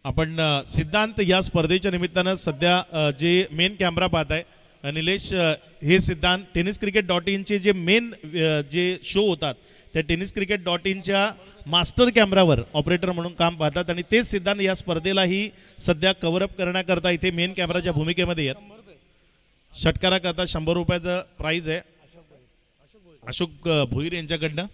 आपण सिद्धांत या स्पर्धेच्या निमित्तानं सध्या जे मेन कॅमेरा पाहत आहे निलेश, हे सिद्धांत tenniscricket.in चे जे मेन जे शो होतात त्या tenniscricket.in मास्टर कॅमेरावर ऑपरेटर म्हणून काम पाहतात आणि तेच सिद्धांत या स्पर्धेलाही सध्या कव्हरअप करण्याकरता इथे मेन कॅमेराच्या भूमिकेमध्ये आहेत. षटकाराकरता 100 रुपयाचं प्राइज आहे अशोक भोईर यांच्याकडनं.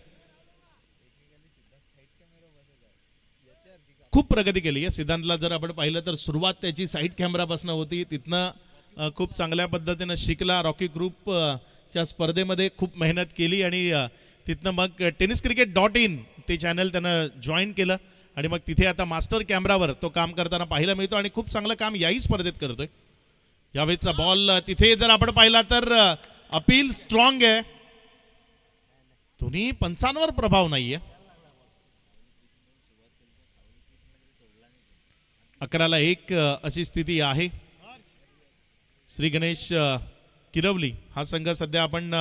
खूप प्रगती केली आहे सिद्धांतला. जर आपण पाहिलं तर सुरुवात त्याची साईड कॅमेरापासून होती, तिथनं खूप चांगल्या पद्धतीनं शिकला. रॉकी ग्रुपच्या स्पर्धेमध्ये खूप मेहनत केली आणि तिथनं मग tenniscricket.in ते चॅनल त्यानं जॉईन केलं आणि मग तिथे आता मास्टर कॅमेरावर तो काम करताना पाहायला मिळतो आणि खूप चांगलं काम याही स्पर्धेत करतोय. यावेळेचा बॉल तिथे जर आपण पाहिला तर अपील स्ट्रॉंग आहे, दोन्ही पंचांवर प्रभाव नाहीये. 11-1 अशी स्थिती आहे. श्री गणेश किरवली हा संघ सध्या आपण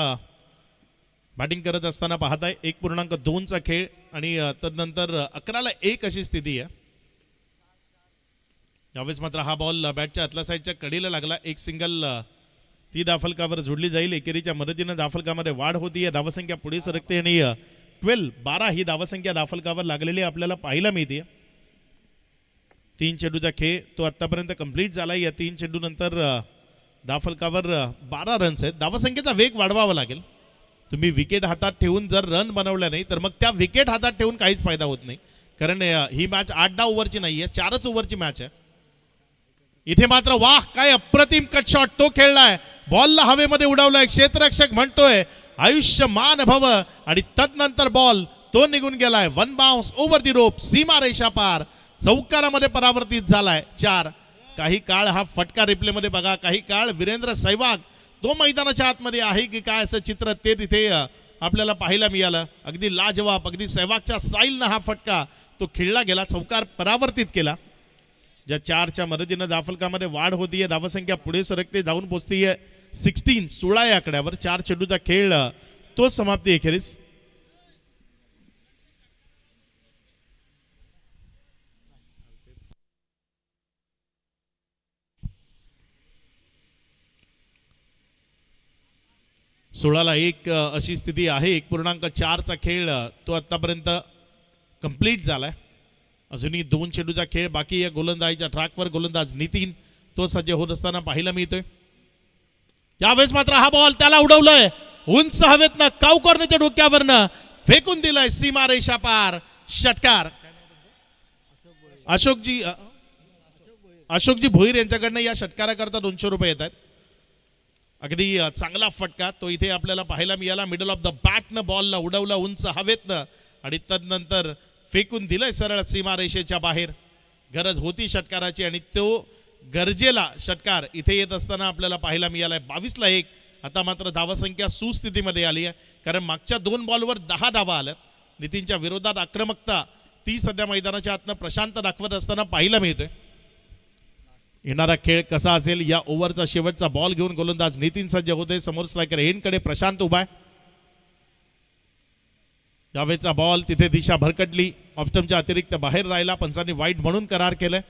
बॅटिंग करत असताना पाहताय. 1.2चा खेळ आणि तदनंतर 11-1 अशी स्थिती आहे. यावेळेस मात्र हा बॉल बॅटच्या आतल्या साईडच्या कडेला लागला. एक सिंगल ती धाफलकावर जोडली जाईल. एकेरीच्या मदतीनं धाफलकामध्ये वाढ होतीये, धावसंख्या पुढे सरकते आणि 12 ही धावसंख्या धाफलकावर लागलेली आपल्याला पाहायला मिळते. 3 चेंडूचा खेळ तो आतापर्यंत कंप्लीट झाला. या 3 चेंडू नंतर धाफलकावर 12 रन्स आहेत. धावसंख्येचा वेग वाढवावा लागेल. तुम्ही विकेट हातात ठेवून जर रन बनवल्या नाही तर मग त्या विकेट हातात ठेवून काहीच फायदा होत नाही, कारण ही मॅच 8-10 ओव्हरची नाहीये, 4च ओव्हरची मॅच आहे. इथे मात्र वाह काय अप्रतिम कट शॉट तो खेळलाय, बॉलला हवेमध्ये उडवलाय. क्षेत्ररक्षक म्हणतोय आयुष्यमान भव आणि तदनंतर बॉल तो निघून गेलाय. 1 बाउन्स ओव्हर दी रोप, सीमा रेषा पार, चौकारामध्ये परावर्तित झालाय. 4. काही काळ हा फटका रिप्ले मध्ये बघा, काही काळ वीरेंद्र सहवाग तो मैदानाच्या आतमध्ये आहे की काय असं चित्र ते तिथे आपल्याला पाहायला मिळालं. अगदी लाजवाब, अगदी सहवागच्या स्टाईलनं हा फटका तो खेळला गेला, चौकार परावर्तित केला. ज्या 4च्या मदतीनं धाफलकामध्ये वाढ होतीये, धावसंख्या पुढे सरकते, जाऊन पोहोचतीये 16 या आकड्यावर. 4 चेंडूचा खेळ तो समाप्ती अखेरीस. सोळाला 1 अशी स्थिती आहे. 1.4चा खेळ तो आतापर्यंत कंप्लीट झालाय. अजूनही 2 चेंडूचा खेळ बाकी आहे. गोलंदाजीच्या ट्रॅकवर गोलंदाज नितीन तो सज्ज होत असताना पाहायला मिळतोय. यावेळेस मात्र हा बॉल त्याला उडवलंय, उंच हवेतनं कावकॉर्नरच्या डोक्यावरनं फेकून दिलंय, सीमा रेषा पार. षटकार. अशोकजी भोईर यांच्याकडनं या षटकाराकरता 200 रुपये येत आहेत. अगदी चांगला फटका तो इथे आपल्याला पाहायला मिळाला. मिडल ऑफ द बॅटनं बॉलला उडवला उंच हवेतनं आणि तदनंतर फेकून दिलंय सरळ सीमारेषेच्या बाहेर. गरज होती षटकाराची आणि तो गरजेला षटकार इथे येत असताना आपल्याला पाहायला मिळालाय. 22-1. आता मात्र धावसंख्या सुस्थितीमध्ये आली आहे, कारण मागच्या 2 बॉलवर 10 धावा आल्यात. नितीनच्या विरोधात आक्रमकता ती सध्या मैदानाच्या आतनं प्रशांत दाखवत असताना पाहायला मिळतोय. येणारा खेळ कसा असेल, या ओव्हरचा शेवटचा बॉल घेऊन गोलंदाज नितीन सज्ज होते. समोर स्ट्रायकर एंडकडे प्रशांत उभा आहे. यावेळेचा बॉल तिथे दिशा भरकटली, ऑफस्टम्पच्या अतिरिक्त बाहेर राहिला. पंचांनी वाईट म्हणून करार केलाय.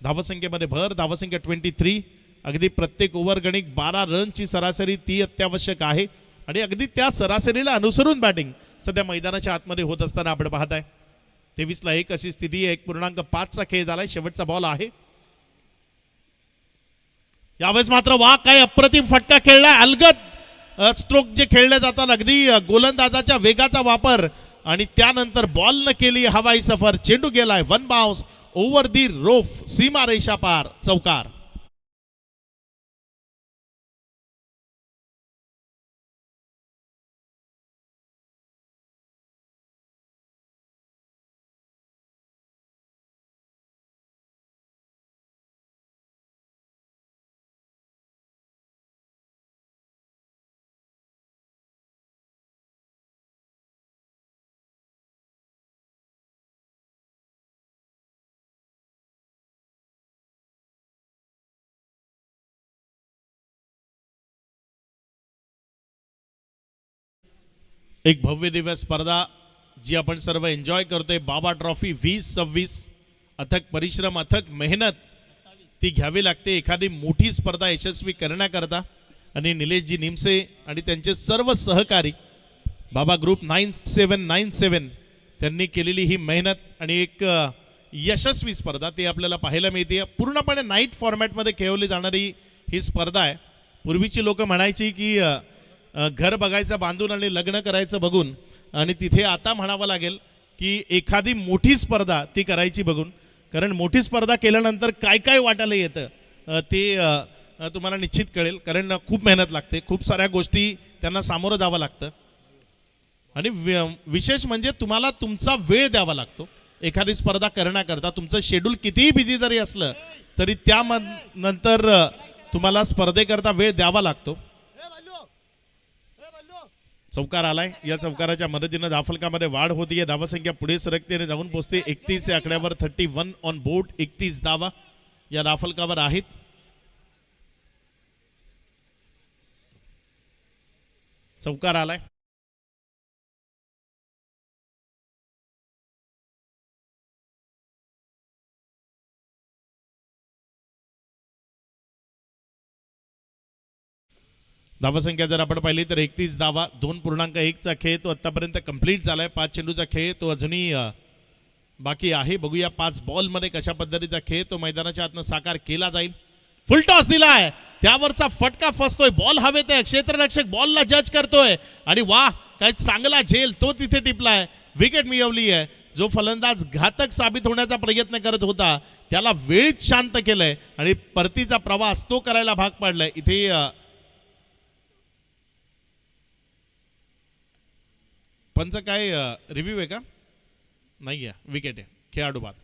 धावसंख्येमध्ये भर, धावसंख्या 23. अगदी प्रत्येक ओव्हर गणिक 12 रनची सरासरी ती अत्यावश्यक आहे आणि अगदी त्या सरासरीला अनुसरून बॅटिंग सध्या मैदानाच्या आतमध्ये होत असताना आपण पाहताय. 23-1 अशी स्थिती आहे. 1.5चा खेळ झालाय. शेवटचा बॉल आहे. यावेळेस मात्र वा काय अप्रतिम फटका खेळलाय. अलगद स्ट्रोक जे खेळले जातात, अगदी गोलंदाजाच्या वेगाचा वापर आणि त्यानंतर बॉल न केली हवाई सफर. चेंडू गेलाय 1 बाउन्स ओव्हर दी रोफ, सीमा रेषा पार, चौकार. एक भव्य दिव्य स्पर्धा जी आपण सर्व एन्जॉय करतोय, बाबा ट्रॉफी 2026. अथक परिश्रम, अथक मेहनत ती घ्यावी लागते एखादी मोठी स्पर्धा यशस्वी करण्याकरता. आणि निलेशजी निमसे आणि त्यांचे सर्व सहकारी बाबा ग्रुप 9797 त्यांनी केलेली ही मेहनत आणि एक यशस्वी स्पर्धा ती आपल्याला पाहायला मिळते. पूर्णपणे नाईट फॉर्मॅटमध्ये खेळवली जाणारी ही स्पर्धा आहे. पूर्वीची लोक म्हणायची की घर बघायचं बांधून आणि लग्न करायचं बघून, आणि तिथे आता म्हणावं लागेल की एखादी मोठी स्पर्धा ती करायची बघून. कारण मोठी स्पर्धा केल्यानंतर काय काय वाटायला येतं ते तुम्हाला निश्चित कळेल. कारण खूप मेहनत लागते, खूप साऱ्या गोष्टी त्यांना सामोरं जावं लागतं. आणि विशेष म्हणजे तुम्हाला तुमचा वेळ द्यावा लागतो एखादी स्पर्धा करण्याकरता. तुमचं शेड्यूल कितीही बिझी जरी असलं तरी त्या नंतर तुम्हाला स्पर्धेकरता वेळ द्यावा लागतो. चौकार आलाय, या चौकाराच्या मदतीनं धावफलकामध्ये वाढ होतीये. धावसंख्या पुढे सरकते आणि जाऊन पोहोचते 31 या आकड्यावर. 31 ऑन बोर्ड. 31 धावा या धावफलकावर आहेत. चौकार आलाय. धावसंख्या जर आपण पाहिली तर 31 धावा. 2.1चा खेळ तो आतापर्यंत कंप्लीट झालाय. 5 चेंडूचा खेळ तो अजूनही बाकी आहे. बघूया 5 बॉलमध्ये कशा पद्धतीचा खेळ तो मैदानाच्या आतनं साकार केला जाईल. फुल टॉस दिलाय, त्यावरचा फटका फसतोय. बॉल हवेत आहे, क्षेत्ररक्षक बॉलला जज करतोय आणि वाह काय चांगला झेल तो तिथे टिपलाय. विकेट मिळवली आहे. जो फलंदाज घातक साबित होण्याचा प्रयत्न करत होता त्याला वेळीच शांत केलंय आणि परतीचा प्रवास तो करायला भाग पाडलाय. इथे पंच काय रिव्ह्यू आहे का? नाही आहे, विकेट आहे. खेळाडू बाद.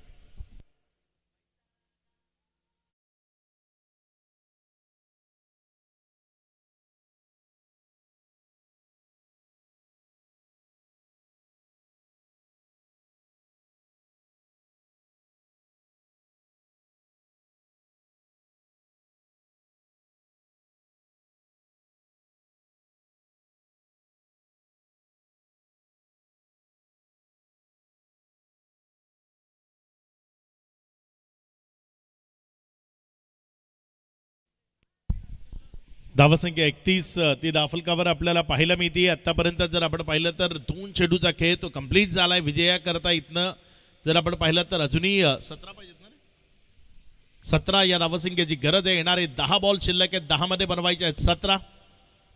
धावसंख्या 31 ती धावफलकावर आपल्याला पाहायला मिळते. आतापर्यंत जर आपण पाहिलं तर 2 चेंडूचा खेळ तो कंप्लीट झालाय. विजयाकरता इथनं जर आपण पाहिलं तर अजूनही 17 पाहिजेत ना, 17 या धावसंख्येची गरज आहे. येणारे 10 बॉल शिल्लक आहेत. 10 मध्ये बनवायचे आहेत 17.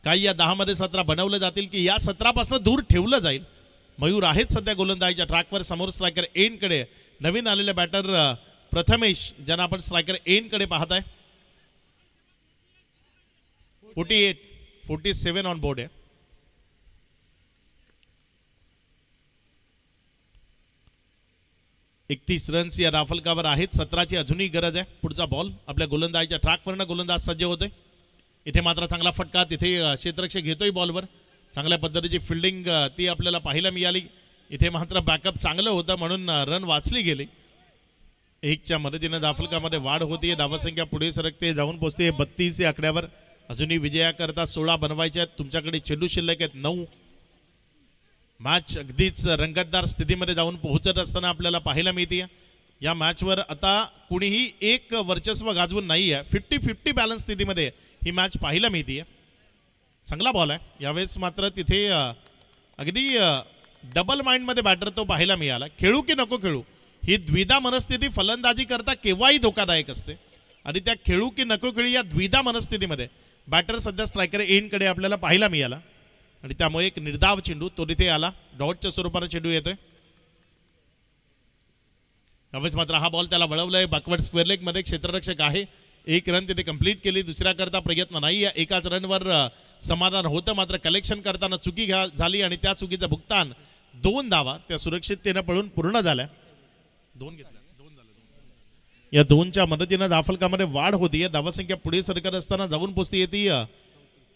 काही या 10 मध्ये 17 बनवले जातील की या 17 पासून दूर ठेवलं जाईल. मयूर आहेत सध्या गोलंदाजीच्या ट्रॅकवर. समोर स्ट्रायकर एनकडे नवीन आलेले बॅटर प्रथमेश ज्यांना आपण स्ट्रायकर एनकडे पाहताय. 47 ऑन बोर्ड आहे. एकतीस रन्स या राफलकावर आहेत. 17ची अजूनही गरज आहे. पुढचा बॉल आपल्या गोलंदाजीच्या ट्रॅकवरनं गोलंदाज सज्ज होतोय. इथे मात्र चांगला फटका. तिथे क्षेत्ररक्षक घेतोय बॉलवर. चांगल्या पद्धतीची फिल्डिंग ती आपल्याला पाहायला मिळाली. इथे मात्र बॅकअप चांगलं होतं म्हणून रन वाचली गेली. 1च्या मदतीनं धावफलकामध्ये वाढ होती. धावसंख्या पुढे सरकते, जाऊन पोहोचते 32 या आकड्यावर. अजूनही विजयाकरता 16 बनवायचे आहेत. तुमच्याकडे चेंडू शिल्लक आहेत 9. मॅच अगदीच रंगतदार स्थितीमध्ये जाऊन पोहोचत असताना आपल्याला पाहायला मिळते. या मॅचवर आता कुणीही एक वर्चस्व गाजवून नाही आहे. 50-50 बॅलन्स स्थितीमध्ये ही मॅच पाहायला मिळते. चांगला बॉल आहे यावेळेस. मात्र तिथे अगदी डबल माइंडमध्ये बॅटर तो पाहायला मिळाला. खेळू की नको खेळू ही द्विधा मनस्थिती फलंदाजी करता केव्हाही धोकादायक असते. आणि त्या खेळू की नको खेळू या द्विधा मनस्थितीमध्ये बॅटर सध्या स्ट्रायकर एंडकडे आपल्याला पाहायला मिळाला. आणि त्यामुळे एक निर्धाव चेंडू तो तिथे आला. डॉटच्या स्वरूपाने चेंडू येतोय. यावेळेस मात्र हा बॉल त्याला वळवलाय. बॅकवर्ड स्क्वेअर लेग मध्ये क्षेत्ररक्षक आहे. 1 रन तिथे कंप्लीट केली. दुसऱ्या करता प्रयत्न नाही. एकाच रनवर समाधान होतं. मात्र कलेक्शन करताना चुकी झाली आणि त्या चुकीचं भुगतान 2 धावा त्या सुरक्षिततेनं पळून पूर्ण झाल्या. 2 घेतल्या. या 2च्या मदतीनं धावफलकामध्ये वाढ होतीये. धावसंख्या पुढे सरकत असताना जाऊन पोहोचती येते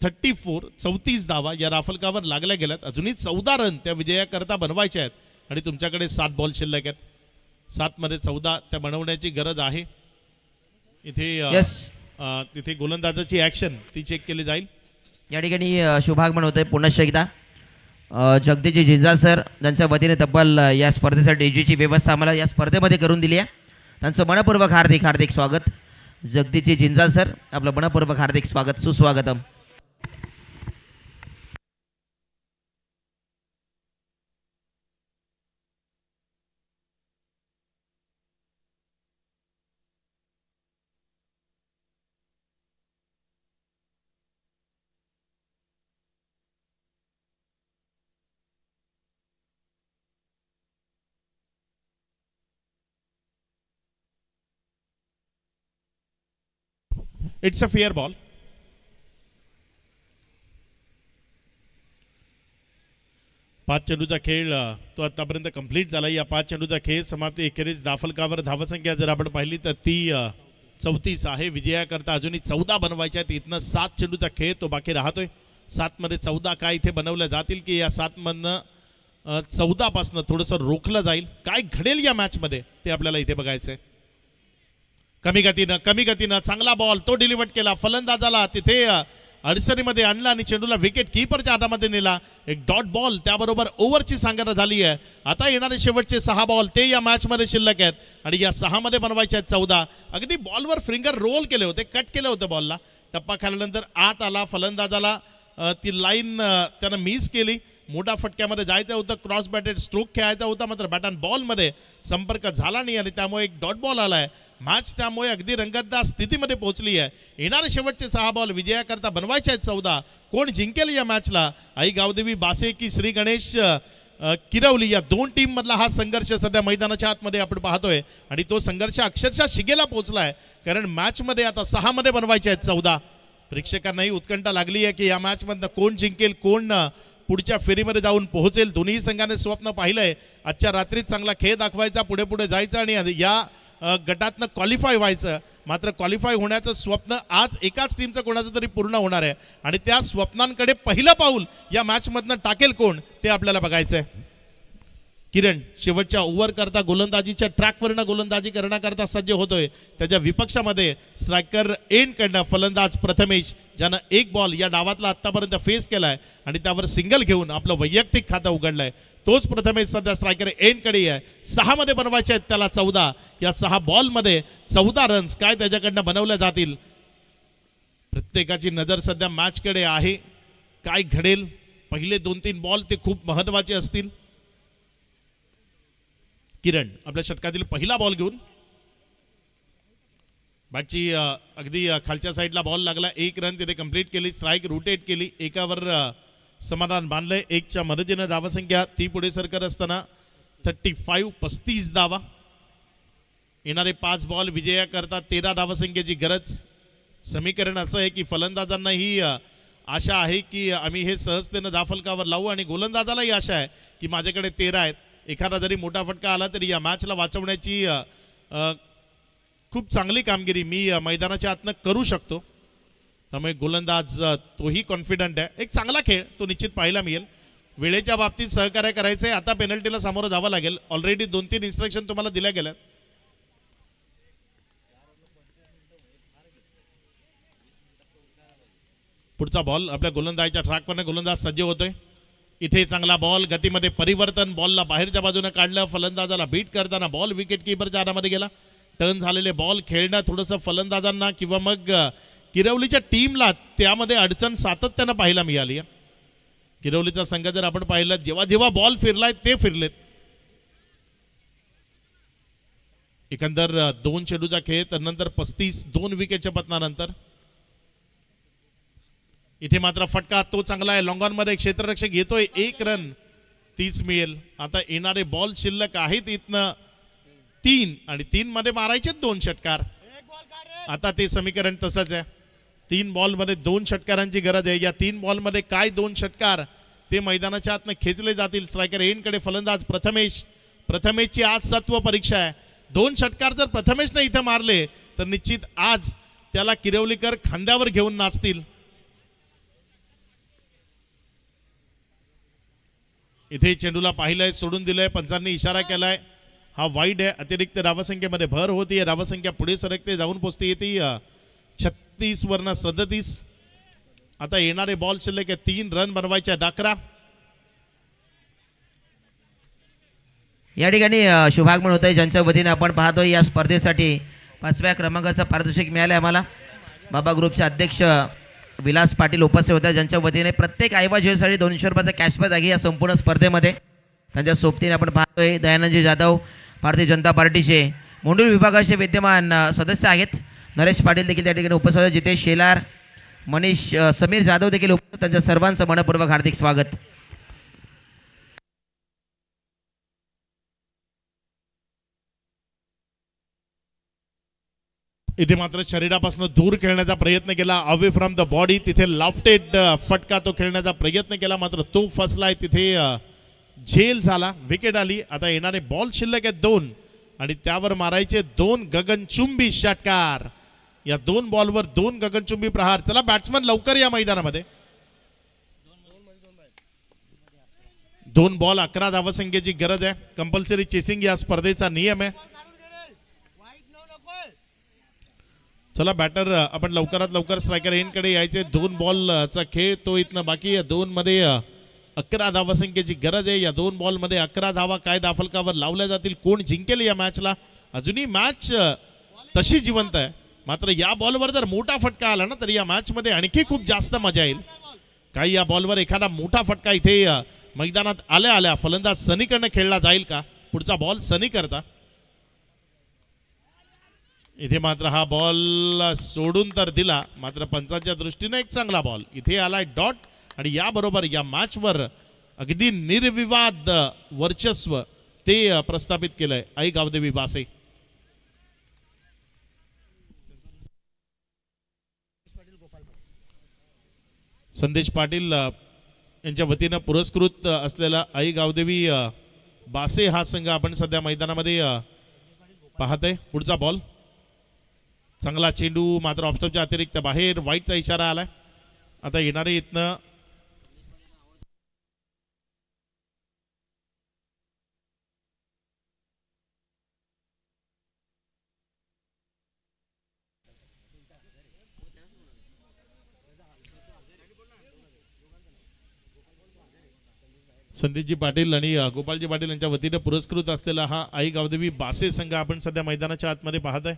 34 धावा या राफलकावर लागल्या गेल्यात. अजूनही 14 रन त्या विजयाकरता बनवायचे आहेत. आणि तुमच्याकडे 7 बॉल शिल्लक आहेत. 7 मध्ये 14 त्या बनवण्याची गरज आहे. इथे तिथे गोलंदाजाची ऍक्शन ती चेक केली जाईल. या ठिकाणी शुभागमन होतंय पुन्हा एकदा. जगदीशजी झिंजाळ सर ज्यांच्या वतीने तब्बल या स्पर्धेसाठी डीजेची व्यवस्था आम्हाला या स्पर्धेमध्ये करून दिली आहे, त्यांचं मनपूर्वक हार्दिक हार्दिक स्वागत. जगदीशजी झिंजाळ सर, आपलं मनपूर्वक हार्दिक स्वागत, सुस्वागतम. It's a fair ball. पाच चेंडूचा खेळ तो आतापर्यंत कंप्लीट झाला. या 5 चेंडूचा खेळ समाप्ती एखेरीस धाफलकावर धावसंख्या जर आपण पाहिली तर ती 34 आहे. विजयाकरता अजूनही 14 बनवायच्या आहेत. इथनं 7 चेंडूचा खेळ तो बाकी राहतोय. 7 मध्ये 14 काय इथे बनवल्या जातील की या 7 मधनं 14 पासनं थोडंसं रोखलं जाईल. काय घडेल या मॅच मध्ये ते आपल्याला इथे बघायचंय. कमी गतीनं चांगला बॉल तो डिलिव्हर केला फलंदाजाला, तिथे अडचणीमध्ये आणला आणि चेंडूला विकेट कीपरच्या हातामध्ये नेला. एक डॉट बॉल, त्याबरोबर ओव्हरची सांगता झाली आहे. आता येणारे शेवटचे 6 बॉल ते या मॅच मध्ये शिल्लक आहेत आणि या 6 मध्ये बनवायचे आहेत 14. अगदी बॉलवर फिंगर रोल केले होते, कट केलं होतं बॉलला. टप्पा खाल्यानंतर आत आला, फलंदाजाला ती लाईन त्यानं मिस केली. मोठा फटक्यामध्ये जायचं होतं, क्रॉस बॅटेड स्ट्रोक खेळायचा होता, मात्र बॅट अँड बॉलमध्ये संपर्क झाला नाही आणि त्यामुळे एक डॉट बॉल आलाय. मॅच त्यामुळे अगदी रंगतदार स्थितीमध्ये पोहोचली आहे. येणारे शेवटचे 6 बॉल विजयाकरता बनवायचे आहेत 14. कोण जिंकेल या मॅचला? आई गावदेवी बासे की श्री गणेश किरवली, या 2 टीम मधला हा संघर्ष सध्या मैदानाच्या आतमध्ये आपण पाहतोय आणि तो संघर्ष अक्षरशः शिगेला पोहोचलाय. कारण मॅच मध्ये आता 6 मध्ये बनवायचे आहेत 14. प्रेक्षकांनाही उत्कंठा लागली आहे की या मॅच मधनं कोण जिंकेल, कोण पुढच्या फेरीमध्ये जाऊन पोहोचेल. दोन्ही संघाने स्वप्न पाहिलंय आजच्या रात्रीत चांगला खेळ दाखवायचा, पुढे पुढे जायचं आणि या गटातनं क्वालिफाय व्हायचं. मात्र क्वालिफाय होण्याचं स्वप्न आज एकाच टीमचं कोणाचं तरी पूर्ण होणार आहे आणि त्या स्वप्नांकडे पहिलं पाऊल या मॅच मधनं टाकेल कोण ते आपल्याला बघायचंय. किरण शेवटच्या ओव्हर करता गोलंदाजीच्या ट्रॅकवरनं गोलंदाजी करण्याकरता सज्ज होतोय. त्याच्या विपक्षामध्ये स्ट्रायकर एंड कडनं फलंदाज प्रथमेश, ज्यानं 1 बॉल या डावातला आतापर्यंत फेस केलाय आणि त्यावर सिंगल घेऊन आपलं वैयक्तिक खातं उघडलंय. तोच प्रथमेश सध्या स्ट्रायकर एंड कडे आहे. 6 मध्ये बनवायचे आहेत त्याला 14. या 6 बॉल मध्ये 14 रन्स काय त्याच्याकडनं बनवल्या जातील? प्रत्येकाची नजर सध्या मॅच कडे आहे. काय घडेल? पहिले 2-3 बॉल ते खूप महत्वाचे असतील. किरण आपल्या षटकातील पहिला बॉल घेऊन बॅटची अगदी खालच्या साईडला बॉल लागला. 1 रन तिथे कंप्लीट केली, स्ट्राईक रोटेट केली, एकावर समाधान बांधलंय. 1च्या मदतीनं धावसंख्या ती पुढे सरकत असताना 35 धावा. येणारे 5 बॉल विजयाकरता 13 धावसंख्येची गरज. समीकरण असं आहे की फलंदाजांना ही आशा आहे की आम्ही हे सहजतेनं धाफलकावर लावू आणि गोलंदाजालाही आशा आहे की माझ्याकडे 13 आहेत. एखादा जरी मोठा फटका आला तरी या मॅचला वाचवण्याची खूप चांगली कामगिरी मी मैदानाच्या आतनं करू शकतो. त्यामुळे गोलंदाज तोही कॉन्फिडंट आहे. एक चांगला खेळ तो निश्चित पाहायला मिळेल. वेळेच्या बाबतीत सहकार्य करायचंय. आता पेनल्टीला सामोरं जावं लागेल. ऑलरेडी 2-3 इन्स्ट्रक्शन तुम्हाला दिल्या गेल्या. पुढचा बॉल आपल्या गोलंदाजीच्या ट्रॅकवरनं गोलंदाज सज्ज होतोय. इथे चांगला बॉल, गतीमध्ये परिवर्तन, बॉलला बाहेरच्या बाजूने काढलं, फलंदाजाला बीट करताना बॉल विकेट कीपरच्या हातामध्ये गेला. टर्न झालेले बॉल खेळणं थोडंसं फलंदाजांना किंवा मग किरवलीच्या टीमला त्यामध्ये अडचण सातत्यानं पाहायला मिळाली. किरवलीचा संघ जर आपण पाहिलं जेव्हा जेव्हा बॉल फिरलाय ते फिरलेत. एकंदर 2 चेंडूचा खेळ, त्यानंतर 35 2 विकेटच्या पतनानंतर. इथे मात्र फटका तो चांगला आहे. लॉंग ऑन मध्ये क्षेत्ररक्षक घेतोय, 1 रन 30 मिळेल. आता येणारे बॉल शिल्लक आहेत इथनं 3 आणि 3 मध्ये मारायचे 2 षटकार. आता ते समीकरण तसंच आहे. 3 बॉल मध्ये 2 षटकारांची गरज आहे. या 3 बॉल मध्ये काय 2 षटकार ते मैदानाच्या आतनं खेचले जातील. स्ट्रायकर एंड कडे फलंदाज प्रथमेशची आज सत्व परीक्षा आहे. 2 षटकार जर प्रथमेशने इथे मारले तर निश्चित आज त्याला किरवलीकर खांद्यावर घेऊन नाचतील. इथे चेंडूला पाहिलंय, सोडून दिलंय, पंचांनी इशारा केलाय. हा वाईड आहे. अतिरिक्त धावसंख्येमध्ये भर होती. धावसंख्या पुढे सरकते, जाऊन पोचते येते 36 वरनं 37. आता येणारे बॉल शिल्लक 3 रन बनवायचे आहेत 11. या ठिकाणी शुभागमन होत आहे, ज्यांच्या वतीने आपण पाहतोय या स्पर्धेसाठी 5व्या क्रमांकाचं पारितोषिक मिळालं आहे आम्हाला. बाबा ग्रुपचे अध्यक्ष विलास पाटील उपस्थित होते, ज्यांच्या वतीने प्रत्येक आईबा ज्वेलसाठी 200 रुपयाचा कॅशबॅक आहे या संपूर्ण स्पर्धेमध्ये. त्यांच्या सोबतीने आपण पाहतोय दयानंदजी जाधव भारतीय जनता पार्टीचे मुंडूर विभागाचे विद्यमान सदस्य आहेत. नरेश पाटील देखील त्या ठिकाणी उपस्थित होते. जितेश शेलार, मनीष समीर जाधव देखील उपस्थित. त्यांच्या सर्वांचं मनपूर्वक हार्दिक स्वागत. इथे मात्र शरीरापासून दूर खेळण्याचा प्रयत्न केला, अवे फ्रॉम द बॉडी. तिथे लॉफ्टेड फटका तो खेळण्याचा प्रयत्न केला, मात्र तो फसलाय. तिथे झेल झाला, विकेट आली. आता येणारे बॉल शिल्लक आहेत 2 आणि त्यावर मारायचे 2 गगनचुंबी षटकार. या 2 बॉलवर 2 गगनचुंबी प्रहार. चला बॅट्समन लवकर या मैदानामध्ये. 2 बॉल 11 धावसंख्येची गरज आहे. कंपल्सरी चेसिंग या स्पर्धेचा नियम आहे. चला बॅटर आपण लवकरात लवकर स्ट्रायकर एंडकडे यायचे. 2 बॉलचा खेळ तो इथनं बाकी आहे. 2 मध्ये 11 धावसंख्येची गरज आहे. या 2 बॉलमध्ये 11 धावा काय डाफलकावर लावल्या जातील, कोण जिंकेल या मॅचला. अजूनही मॅच तशी जिवंत आहे, मात्र या बॉलवर जर मोठा फटका आला ना तर या मॅचमध्ये आणखी खूप जास्त मजा येईल. काही या बॉलवर एखादा मोठा फटका इथे मैदानात आल्या आल्या फलंदाज सनीकडनं खेळला जाईल का. पुढचा बॉल सनी करता. इथे मात्र हा बॉल सोडून तर दिला, मात्र पंचांच्या दृष्टीने एक चांगला बॉल. इथे आलाय डॉट आणि याबरोबर या मॅचवर अगदी निर्विवाद वर्चस्व ते प्रस्थापित केलंय आई गावदेवी बासे. संदेश पाटील यांच्या वतीनं पुरस्कृत असलेला आई गावदेवी बासे हा संघ आपण सध्या मैदानामध्ये पाहतोय. पुढचा बॉल चांगला चेंडू, मात्र ऑफस्टॉपच्या अतिरिक्त बाहेर. वाईटचा इशारा आलाय. आता येणारे इथनं संदीपजी पाटील आणि गोपालजी पाटील यांच्या वतीने पुरस्कृत असलेला हा आई गावदेवी बासे संघ आपण सध्या मैदानाच्या आतमध्ये पाहत आहे.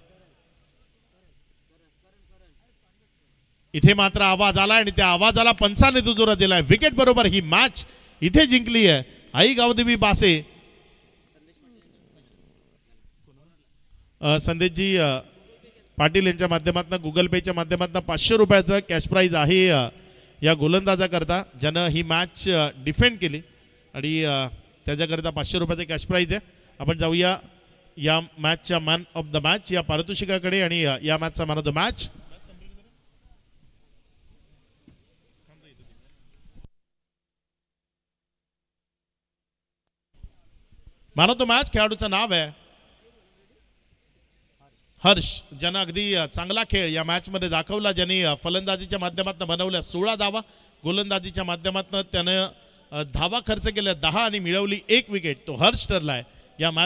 इथे मात्र आवाज आला आणि त्या आवाजाला पंचाने दुजोरा दिलाय. विकेट बरोबर ही मॅच इथे जिंकली आहे आई गावदेवी बासे. संदेशजी पाटील यांच्या माध्यमातून गुगल पेच्या माध्यमातून 500 रुपयाचं कॅश प्राईज आहे या गोलंदाजाकरता, ज्यानं ही मॅच डिफेंड केली आणि त्याच्याकरता 500 रुपयाचं कॅश प्राईज आहे. आपण जाऊया या मॅचच्या मॅन ऑफ द मॅच या पारितोषिकाकडे आणि या मॅचचा man of the match. Man of the match खेळाडूचं नाव आहे हर्ष, ज्यानं अगदी चांगला खेळ या मॅच मध्ये दाखवला. ज्यांनी फलंदाजीच्या माध्यमातून बनवल्या 16 धावा, गोलंदाजीच्या माध्यमातून त्यानं धावा खर्च केल्या 10 आणि मिळवली 1 विकेट. तो हर्ष ठरलाय या मॅच